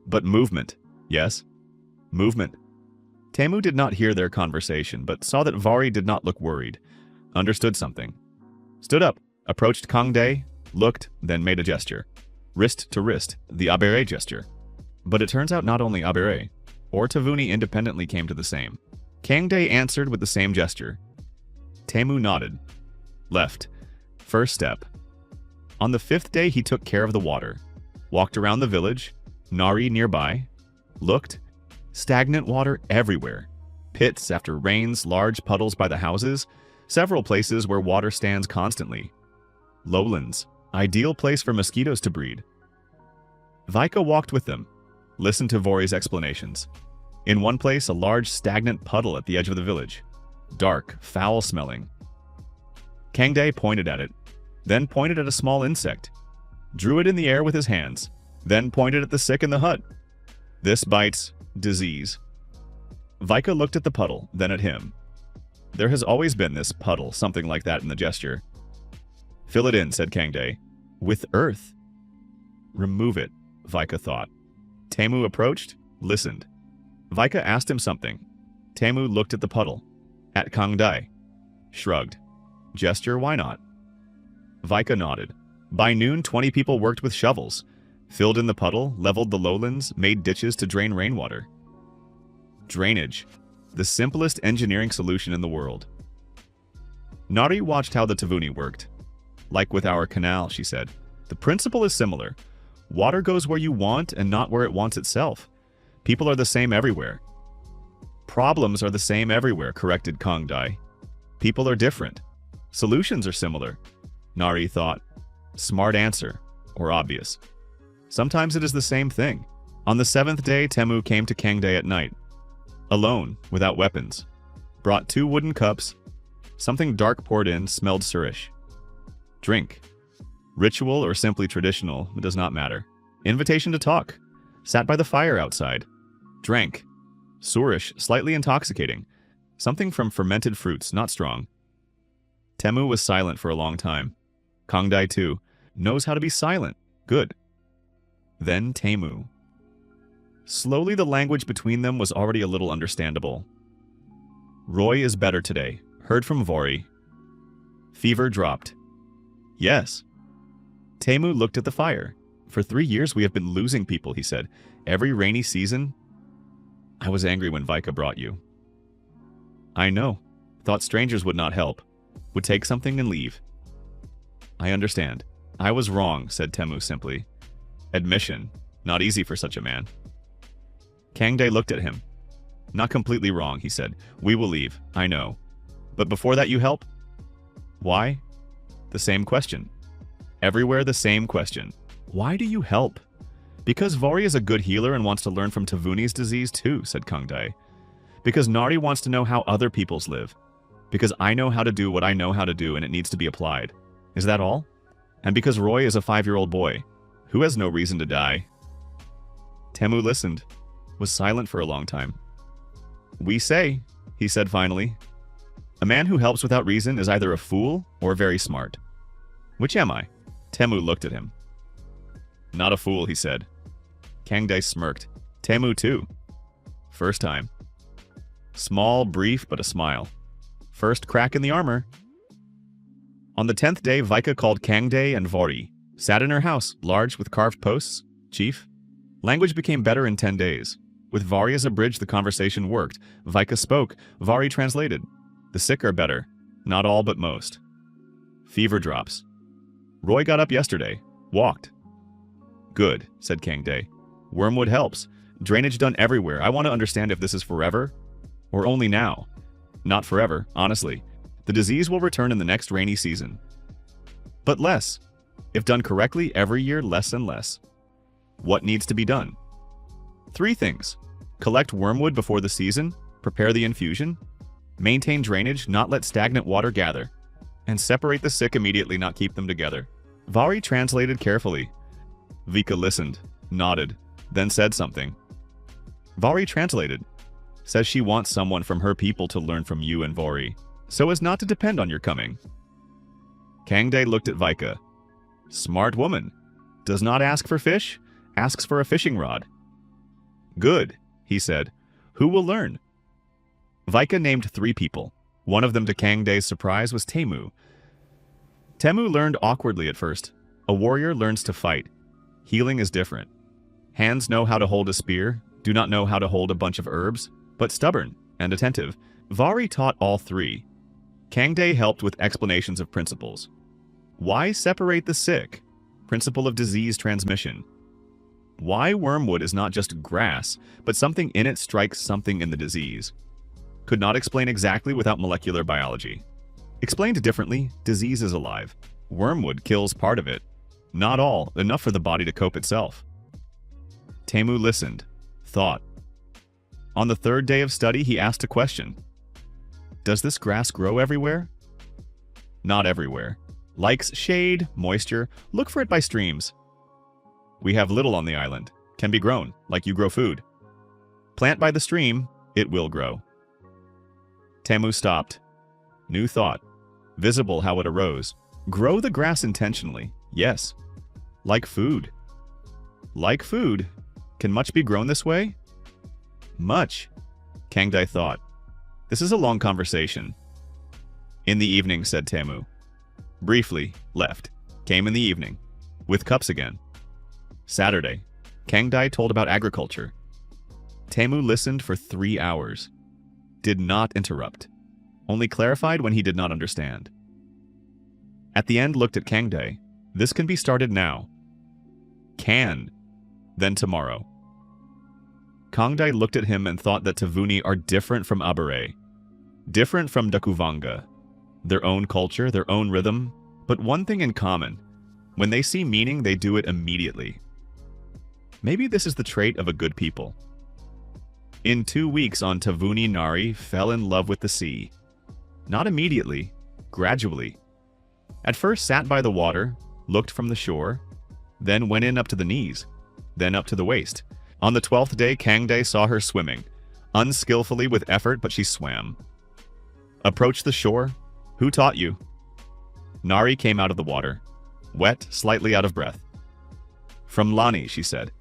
But movement, yes? Movement. Temu did not hear their conversation, but saw that Vari did not look worried. Understood something. Stood up, approached Kang Dai, looked, then made a gesture. Wrist to wrist, the Abere gesture. But it turns out not only Abere, or Tavuni independently came to the same. Kang Dai answered with the same gesture. Temu nodded. Left. First step. On the 5th day, he took care of the water. Walked around the village. Nari nearby. Looked. Stagnant water everywhere. Pits after rains, large puddles by the houses. Several places where water stands constantly. Lowlands. Ideal place for mosquitoes to breed. Vika walked with them. Listened to Vori's explanations. In one place, a large stagnant puddle at the edge of the village. Dark, foul-smelling. Kangdae pointed at it, then pointed at a small insect. Drew it in the air with his hands, then pointed at the sick in the hut. This bites disease. Vika looked at the puddle, then at him. There has always been this puddle, something like that in the gesture. Fill it in, said Kangdae. With earth. Remove it, Vika thought. Temu approached, listened. Vika asked him something. Temu looked at the puddle. At Kangdae. Shrugged. Gesture, why not? Vika nodded. By noon, 20 people worked with shovels. Filled in the puddle, leveled the lowlands, made ditches to drain rainwater. Drainage. The simplest engineering solution in the world. Nari watched how the Tavuni worked. Like with our canal, she said. The principle is similar. Water goes where you want and not where it wants itself. People are the same everywhere. Problems are the same everywhere, corrected Kangdae. People are different. Solutions are similar. Nari thought. Smart answer, or obvious. Sometimes it is the same thing. On the 7th day, Temu came to Kangdae at night. Alone, without weapons. Brought 2 wooden cups. Something dark poured in, smelled surish. Drink. Ritual or simply traditional, it does not matter. Invitation to talk. Sat by the fire outside. Drank. Surish, slightly intoxicating. Something from fermented fruits, not strong. Temu was silent for a long time. Kangdae, too, knows how to be silent. Good. Then Temu. Slowly the language between them was already a little understandable. Roy is better today. Heard from Vori. Fever dropped. Yes. Temu looked at the fire. For 3 years we have been losing people, he said. Every rainy season. I was angry when Vika brought you. I know. Thought strangers would not help. Would take something and leave. I understand. I was wrong, said Temu simply. Admission. Not easy for such a man. Kangdae looked at him. Not completely wrong, he said. We will leave. I know. But before that you help? Why? The same question. Everywhere the same question. Why do you help? Because Vori is a good healer and wants to learn from Tavuni's disease too, said Kangdae. Because Nari wants to know how other peoples live. Because I know how to do what I know how to do and it needs to be applied. Is that all? And because Roy is a 5-year-old boy, who has no reason to die. Temu listened, was silent for a long time. We say, he said finally, a man who helps without reason is either a fool or very smart. Which am I? Temu looked at him. Not a fool, he said. Kangdae smirked. Temu too. First time. Small, brief, but a smile. First crack in the armor. On the 10th day, Vika called Kangdae and Vori. Sat in her house, large with carved posts. Chief. Language became better in 10 days. With Vori as a bridge, the conversation worked. Vika spoke. Vori translated. The sick are better. Not all, but most. Fever drops. Roy got up yesterday. Walked. Good, said Kangdae. Wormwood helps. Drainage done everywhere. I want to understand if this is forever or only now. Not forever, honestly. The disease will return in the next rainy season. But less. If done correctly, every year less and less. What needs to be done? 3 things. Collect wormwood before the season. Prepare the infusion. Maintain drainage, not let stagnant water gather. And separate the sick immediately, not keep them together. Vori translated carefully. Vika listened, nodded, then said something. Vori translated. Says she wants someone from her people to learn from you and Vori, so as not to depend on your coming. Kangdae looked at Vika. Smart woman. Does not ask for fish, asks for a fishing rod. Good, he said. Who will learn? Vika named 3 people. One of them, to Kangdae's surprise, was Temu. Temu learned awkwardly at first. A warrior learns to fight. Healing is different. Hands know how to hold a spear, do not know how to hold a bunch of herbs, but stubborn and attentive. Vori taught all 3. Kangdae helped with explanations of principles. Why separate the sick? Principle of disease transmission. Why wormwood is not just grass, but something in it strikes something in the disease. Could not explain exactly without molecular biology. Explained differently, disease is alive. Wormwood kills part of it. Not all, enough for the body to cope itself. Taemu listened, thought. On the third day of study, he asked a question. Does this grass grow everywhere? Not everywhere. Likes shade, moisture, look for it by streams. We have little on the island. Can be grown, like you grow food. Plant by the stream, it will grow. Taemu stopped. New thought. Visible how it arose. Grow the grass intentionally, yes. Like food. Like food. Can much be grown this way? Much, Kangdae thought. This is a long conversation. In the evening, said Taemu. Briefly, left. Came in the evening. With cups again. Saturday. Kangdae told about agriculture. Taemu listened for 3 hours. Did not interrupt. Only clarified when he did not understand. At the end, looked at Kangdae. This can be started now. Can. Then tomorrow. Kangdae looked at him and thought that Tavuni are different from Abere. Different from Dakuvanga. Their own culture, their own rhythm, but one thing in common. When they see meaning, they do it immediately. Maybe this is the trait of a good people. In 2 weeks on Tavuni, Nari fell in love with the sea. Not immediately, gradually. At first sat by the water, looked from the shore, then went in up to the knees, then up to the waist. On the 12th day, Kangdae saw her swimming, unskillfully with effort, but she swam. Approached the shore. Who taught you? Nari came out of the water, wet, slightly out of breath. From Lani, she said.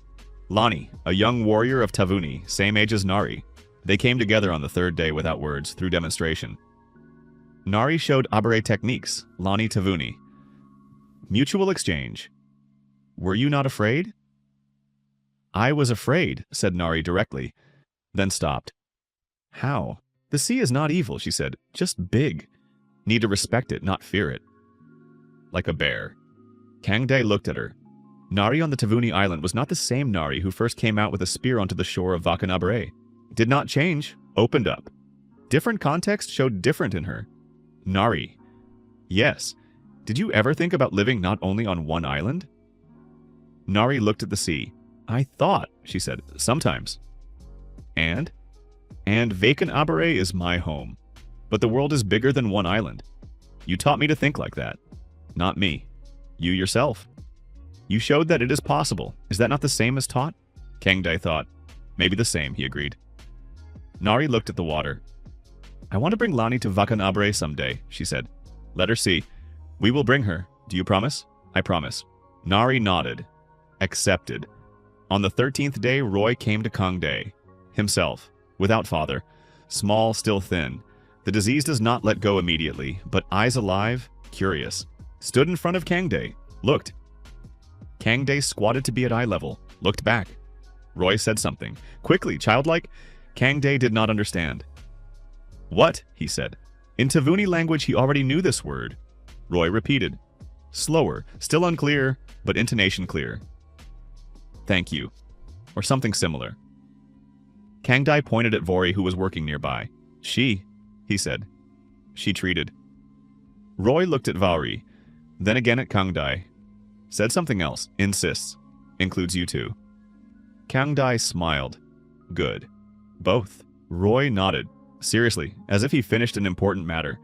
Lani, a young warrior of Tavuni, same age as Nari. They came together on the 3rd day without words, through demonstration. Nari showed Abere techniques, Lani Tavuni. Mutual exchange. Were you not afraid? I was afraid, said Nari directly, then stopped. How? The sea is not evil, she said, just big. Need to respect it, not fear it. Like a bear. Kangdae looked at her. Nari on the Tavuni island was not the same Nari who first came out with a spear onto the shore of Vakanabere. Did not change, opened up. Different context showed different in her. Nari. Yes. Did you ever think about living not only on one island? Nari looked at the sea. I thought, she said, sometimes. And Vakanabere is my home. But the world is bigger than one island. You taught me to think like that. Not me. You yourself. You showed that it is possible. Is that not the same as taught? Kangdae thought. Maybe the same, he agreed. Nari looked at the water. I want to bring Lani to Vakanabere someday, she said. Let her see. We will bring her. Do you promise? I promise. Nari nodded. Accepted. On the 13th day, Roy came to Kangdae. Himself. Without father. Small, still thin. The disease does not let go immediately, but eyes alive, curious. Stood in front of Kangdae. Looked. Kangdae squatted to be at eye level. Looked back. Roy said something. Quickly, childlike. Kangdae did not understand. What? He said. In Tavuni language, he already knew this word. Roy repeated. Slower, still unclear, but intonation clear. Thank you. Or something similar. Kangdae pointed at Vori, who was working nearby. She, he said. She treated. Roy looked at Vauri, then again at Kangdae. Said something else. Insists. Includes you too. Kangdae smiled. Good. Both. Roy nodded. Seriously, as if he finished an important matter.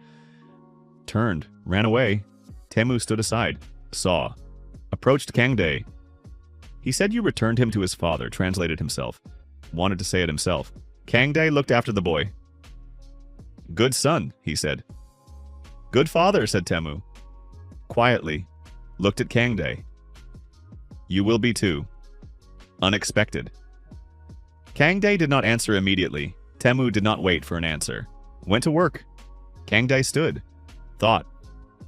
Turned. Ran away. Taemu stood aside. Saw. Approached Kangdae. He said you returned him to his father, translated himself. Wanted to say it himself. Kangdae looked after the boy. Good son, he said. Good father, said Taemu. Quietly. Looked at Kangdae. You will be too. Unexpected. Kangdae did not answer immediately. Taemu did not wait for an answer. Went to work. Kangdae stood. Thought.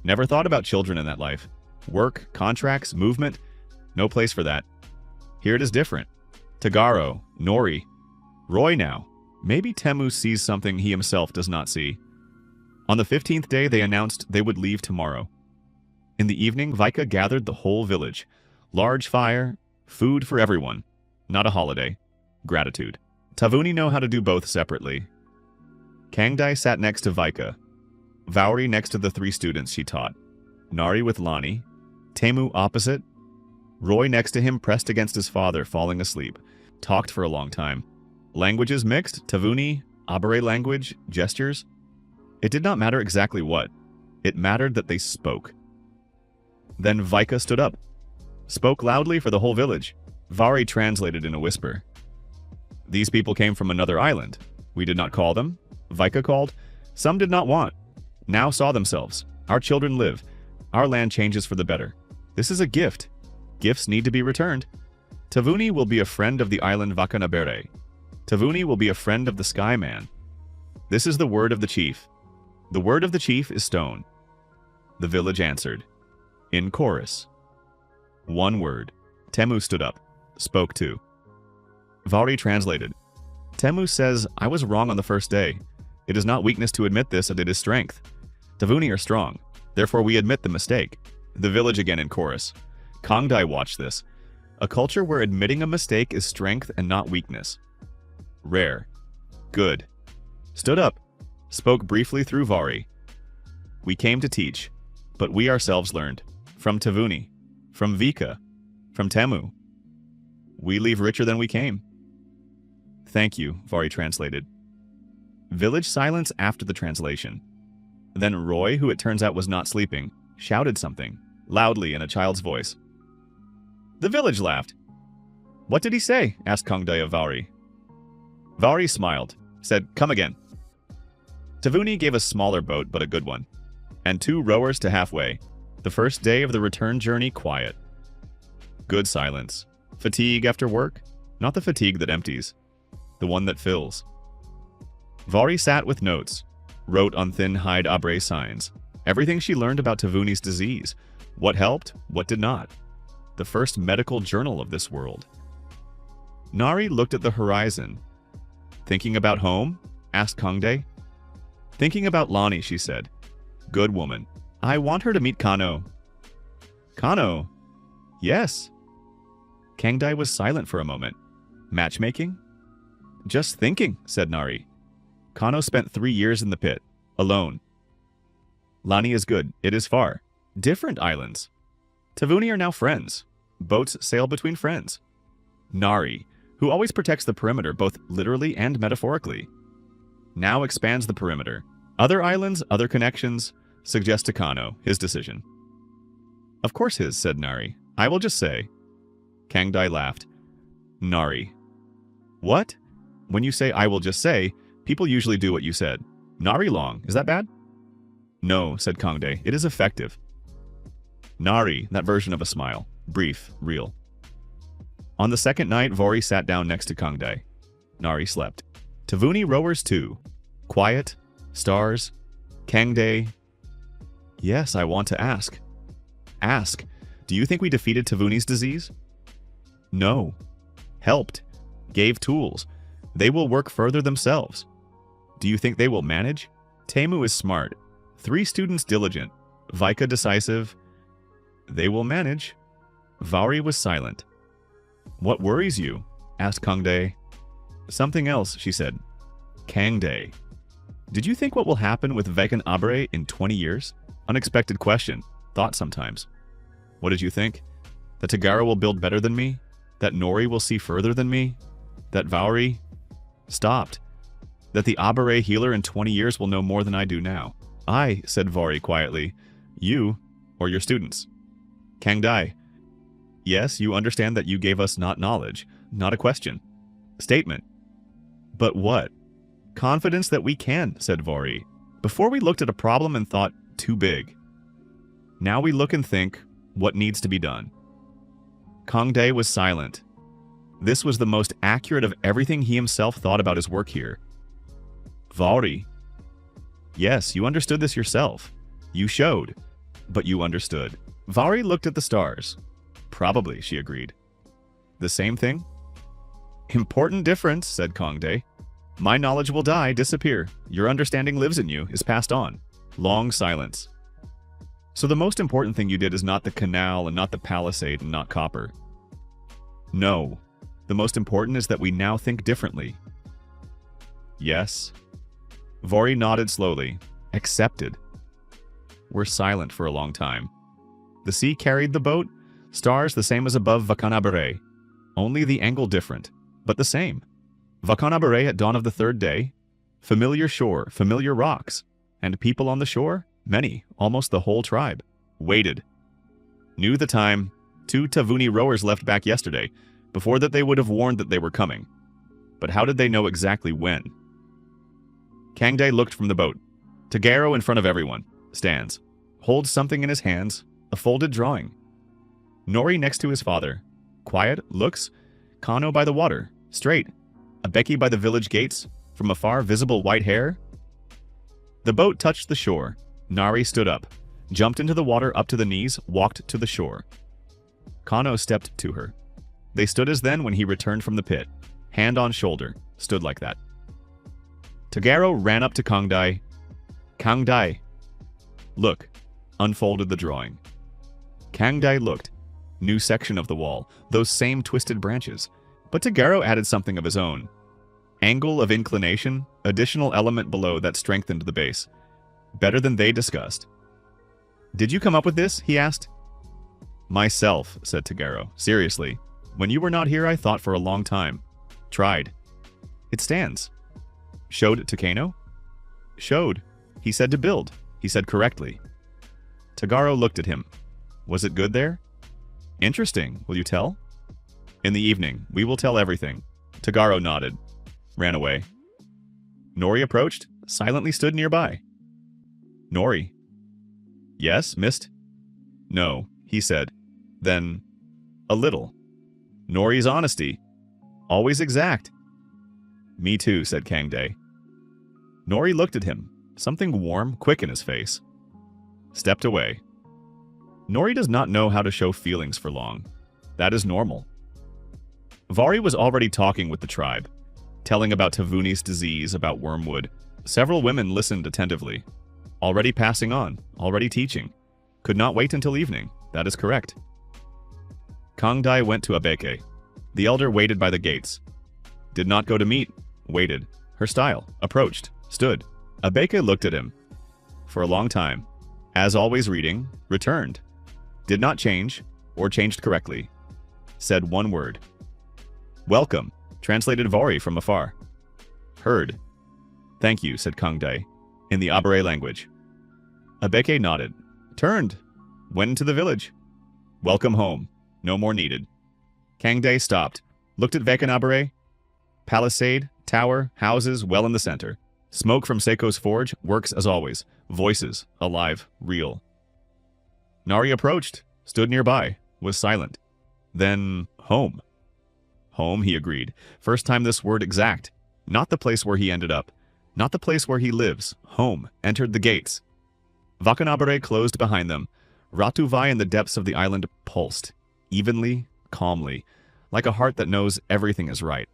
Never thought about children in that life. Work, contracts, movement. No place for that. Here it is different. Tagaro, Nori. Roy now. Maybe Taemu sees something he himself does not see. On the 15th day, they announced they would leave tomorrow. In the evening, Vika gathered the whole village. Large fire, food for everyone. Not a holiday. Gratitude. Tavuni know how to do both separately. Kangdai sat next to Vika. Vauri next to the 3 students she taught. Nari with Lani. Temu opposite. Roy next to him pressed against his father, falling asleep. Talked for a long time. Languages mixed, Tavuni, Abere language, gestures. It did not matter exactly what. It mattered that they spoke. Then Vika stood up. Spoke loudly for the whole village. Vauri translated in a whisper. These people came from another island. We did not call them. Vika called. Some did not want. Now saw themselves. Our children live. Our land changes for the better. This is a gift. Gifts need to be returned. Tavuni will be a friend of the island Vakanabere. Tavuni will be a friend of the Sky Man. This is the word of the chief. The word of the chief is stone. The village answered. In chorus. One word. Temu stood up. Spoke too. Vauri translated. Temu says, I was wrong on the first day. It is not weakness to admit this, and it is strength. Tavuni are strong. Therefore we admit the mistake. The village again in chorus. Kangdai watched this. A culture where admitting a mistake is strength and not weakness. Rare. Good. Stood up. Spoke briefly through Vauri. We came to teach, but we ourselves learned. From Tavuni. From Vika. From Temu. We leave richer than we came. Thank you, Vauri translated. Village silence after the translation. Then Roy, who it turns out was not sleeping, shouted something, loudly in a child's voice. The village laughed. What did he say? Asked Kangdai of Vauri. Vauri smiled, said, come again. Tavuni gave a smaller boat, but a good one, and 2 rowers to halfway. The first day of the return journey quiet. Good silence. Fatigue after work? Not the fatigue that empties. The one that fills. Vauri sat with notes, wrote on thin hide Abere signs. Everything she learned about Tavuni's disease. What helped, what did not. The first medical journal of this world. Nari looked at the horizon. Thinking about home? Asked Kangdai. Thinking about Lani, she said. Good woman. I want her to meet Kano. Kano? Yes. Kangdai was silent for a moment. Matchmaking? Just thinking, said Nari. Kano spent 3 years in the pit, alone. Lani is good. It is far. Different islands. Tavuni are now friends. Boats sail between friends. Nari, who always protects the perimeter both literally and metaphorically, now expands the perimeter. Other islands, other connections, suggest to Kano, his decision. Of course his, said Nari. I will just say. Kangdai laughed. Nari. What? When you say I will just say, people usually do what you said. Nari long, is that bad? No, said Kangdai. It is effective. Nari, that version of a smile. Brief, real. On the second night, Vauri sat down next to Kangdai. Nari slept. Tavuni rowers too. Quiet, stars, Kangdai. Yes, I want to ask. Ask, do you think we defeated Tavuni's disease? No. Helped. Gave tools. They will work further themselves. Do you think they will manage? Temu is smart. 3 students diligent. Vika decisive. They will manage. Vauri was silent. What worries you? Asked Kangdai. Something else, she said. Kangdai. Did you think what will happen with Vakanabere in 20 years? Unexpected question. Thought sometimes. What did you think? That Tagara will build better than me? That Nori will see further than me? That Vauri stopped? That the Abere healer in 20 years will know more than I do now? I, said Vauri quietly. You, or your students? Kangdai. Yes, you understand that you gave us not knowledge, not a question. Statement. But what? Confidence that we can, said Vauri. Before we looked at a problem and thought, too big. Now we look and think, what needs to be done? Kangdai was silent. This was the most accurate of everything he himself thought about his work here. Vauri. Yes, you understood this yourself. You showed, but you understood. Vauri looked at the stars. Probably, she agreed. The same thing? Important difference, said Kangdai. My knowledge will die, disappear. Your understanding lives in you, is passed on. Long silence. So the most important thing you did is not the canal and not the palisade and not copper. No. The most important is that we now think differently. Yes. Vori nodded slowly. Accepted. We're silent for a long time. The sea carried the boat, stars the same as above Vakanabere. Only the angle different, but the same. Vakanabere at dawn of the third day. Familiar shore, familiar rocks. And people on the shore? Many, almost the whole tribe. Waited. Knew the time. 2 Tavuni rowers left back yesterday. Before that they would have warned that they were coming. But how did they know exactly when? Kangdae looked from the boat. Tagaro in front of everyone. Stands. Holds something in his hands. A folded drawing. Nori next to his father. Quiet, looks. Kano by the water. Straight. Abeki by the village gates. From afar, visible white hair. The boat touched the shore. Nari stood up. Jumped into the water up to the knees. Walked to the shore. Kano stepped to her. They stood as then when he returned from the pit. Hand on shoulder. Stood like that. Tagaro ran up to Kangdae. Kangdae. Look. Unfolded the drawing. Kangdae looked. New section of the wall. Those same twisted branches. But Tagaro added something of his own. Angle of inclination. Additional element below that strengthened the base. Better than they discussed. Did you come up with this? He asked. Myself, said Tagaro. Seriously. When you were not here, I thought for a long time. Tried. It stands. Showed to Kano? Showed. He said to build. He said correctly. Tagaro looked at him. Was it good there? Interesting. Will you tell? In the evening. We will tell everything. Tagaro nodded. Ran away. Nori approached. Silently stood nearby. Nori. Yes, missed? No, he said. Then, a little. Nori's honesty. Always exact. Me too, said Kangdae. Nori looked at him. Something warm, quick in his face. Stepped away. Nori does not know how to show feelings for long. That is normal. Vari was already talking with the tribe. Telling about Tavuni's disease, about wormwood. Several women listened attentively. Already passing on. Already teaching. Could not wait until evening. That is correct. Kangdae went to Abeke. The elder waited by the gates. Did not go to meet. Waited. Her style. Approached. Stood. Abeke looked at him. For a long time. As always reading. Returned. Did not change. Or changed correctly. Said one word. Welcome. Translated Vari from afar. Heard. Thank you, said Kangdae. In the Abere language. Abeke nodded. Turned. Went into the village. Welcome home. No more needed. Kangdae stopped. Looked at Vakanabere. Palisade, tower, houses, well in the center. Smoke from Seiko's forge, works as always. Voices, alive, real. Nari approached, stood nearby, was silent. Then, home. Home, he agreed. First time this word exact. Not the place where he ended up. Not the place where he lives. Home. Entered the gates. Vakanabere closed behind them. Ratuvai in the depths of the island pulsed. Evenly, calmly. Like a heart that knows everything is right.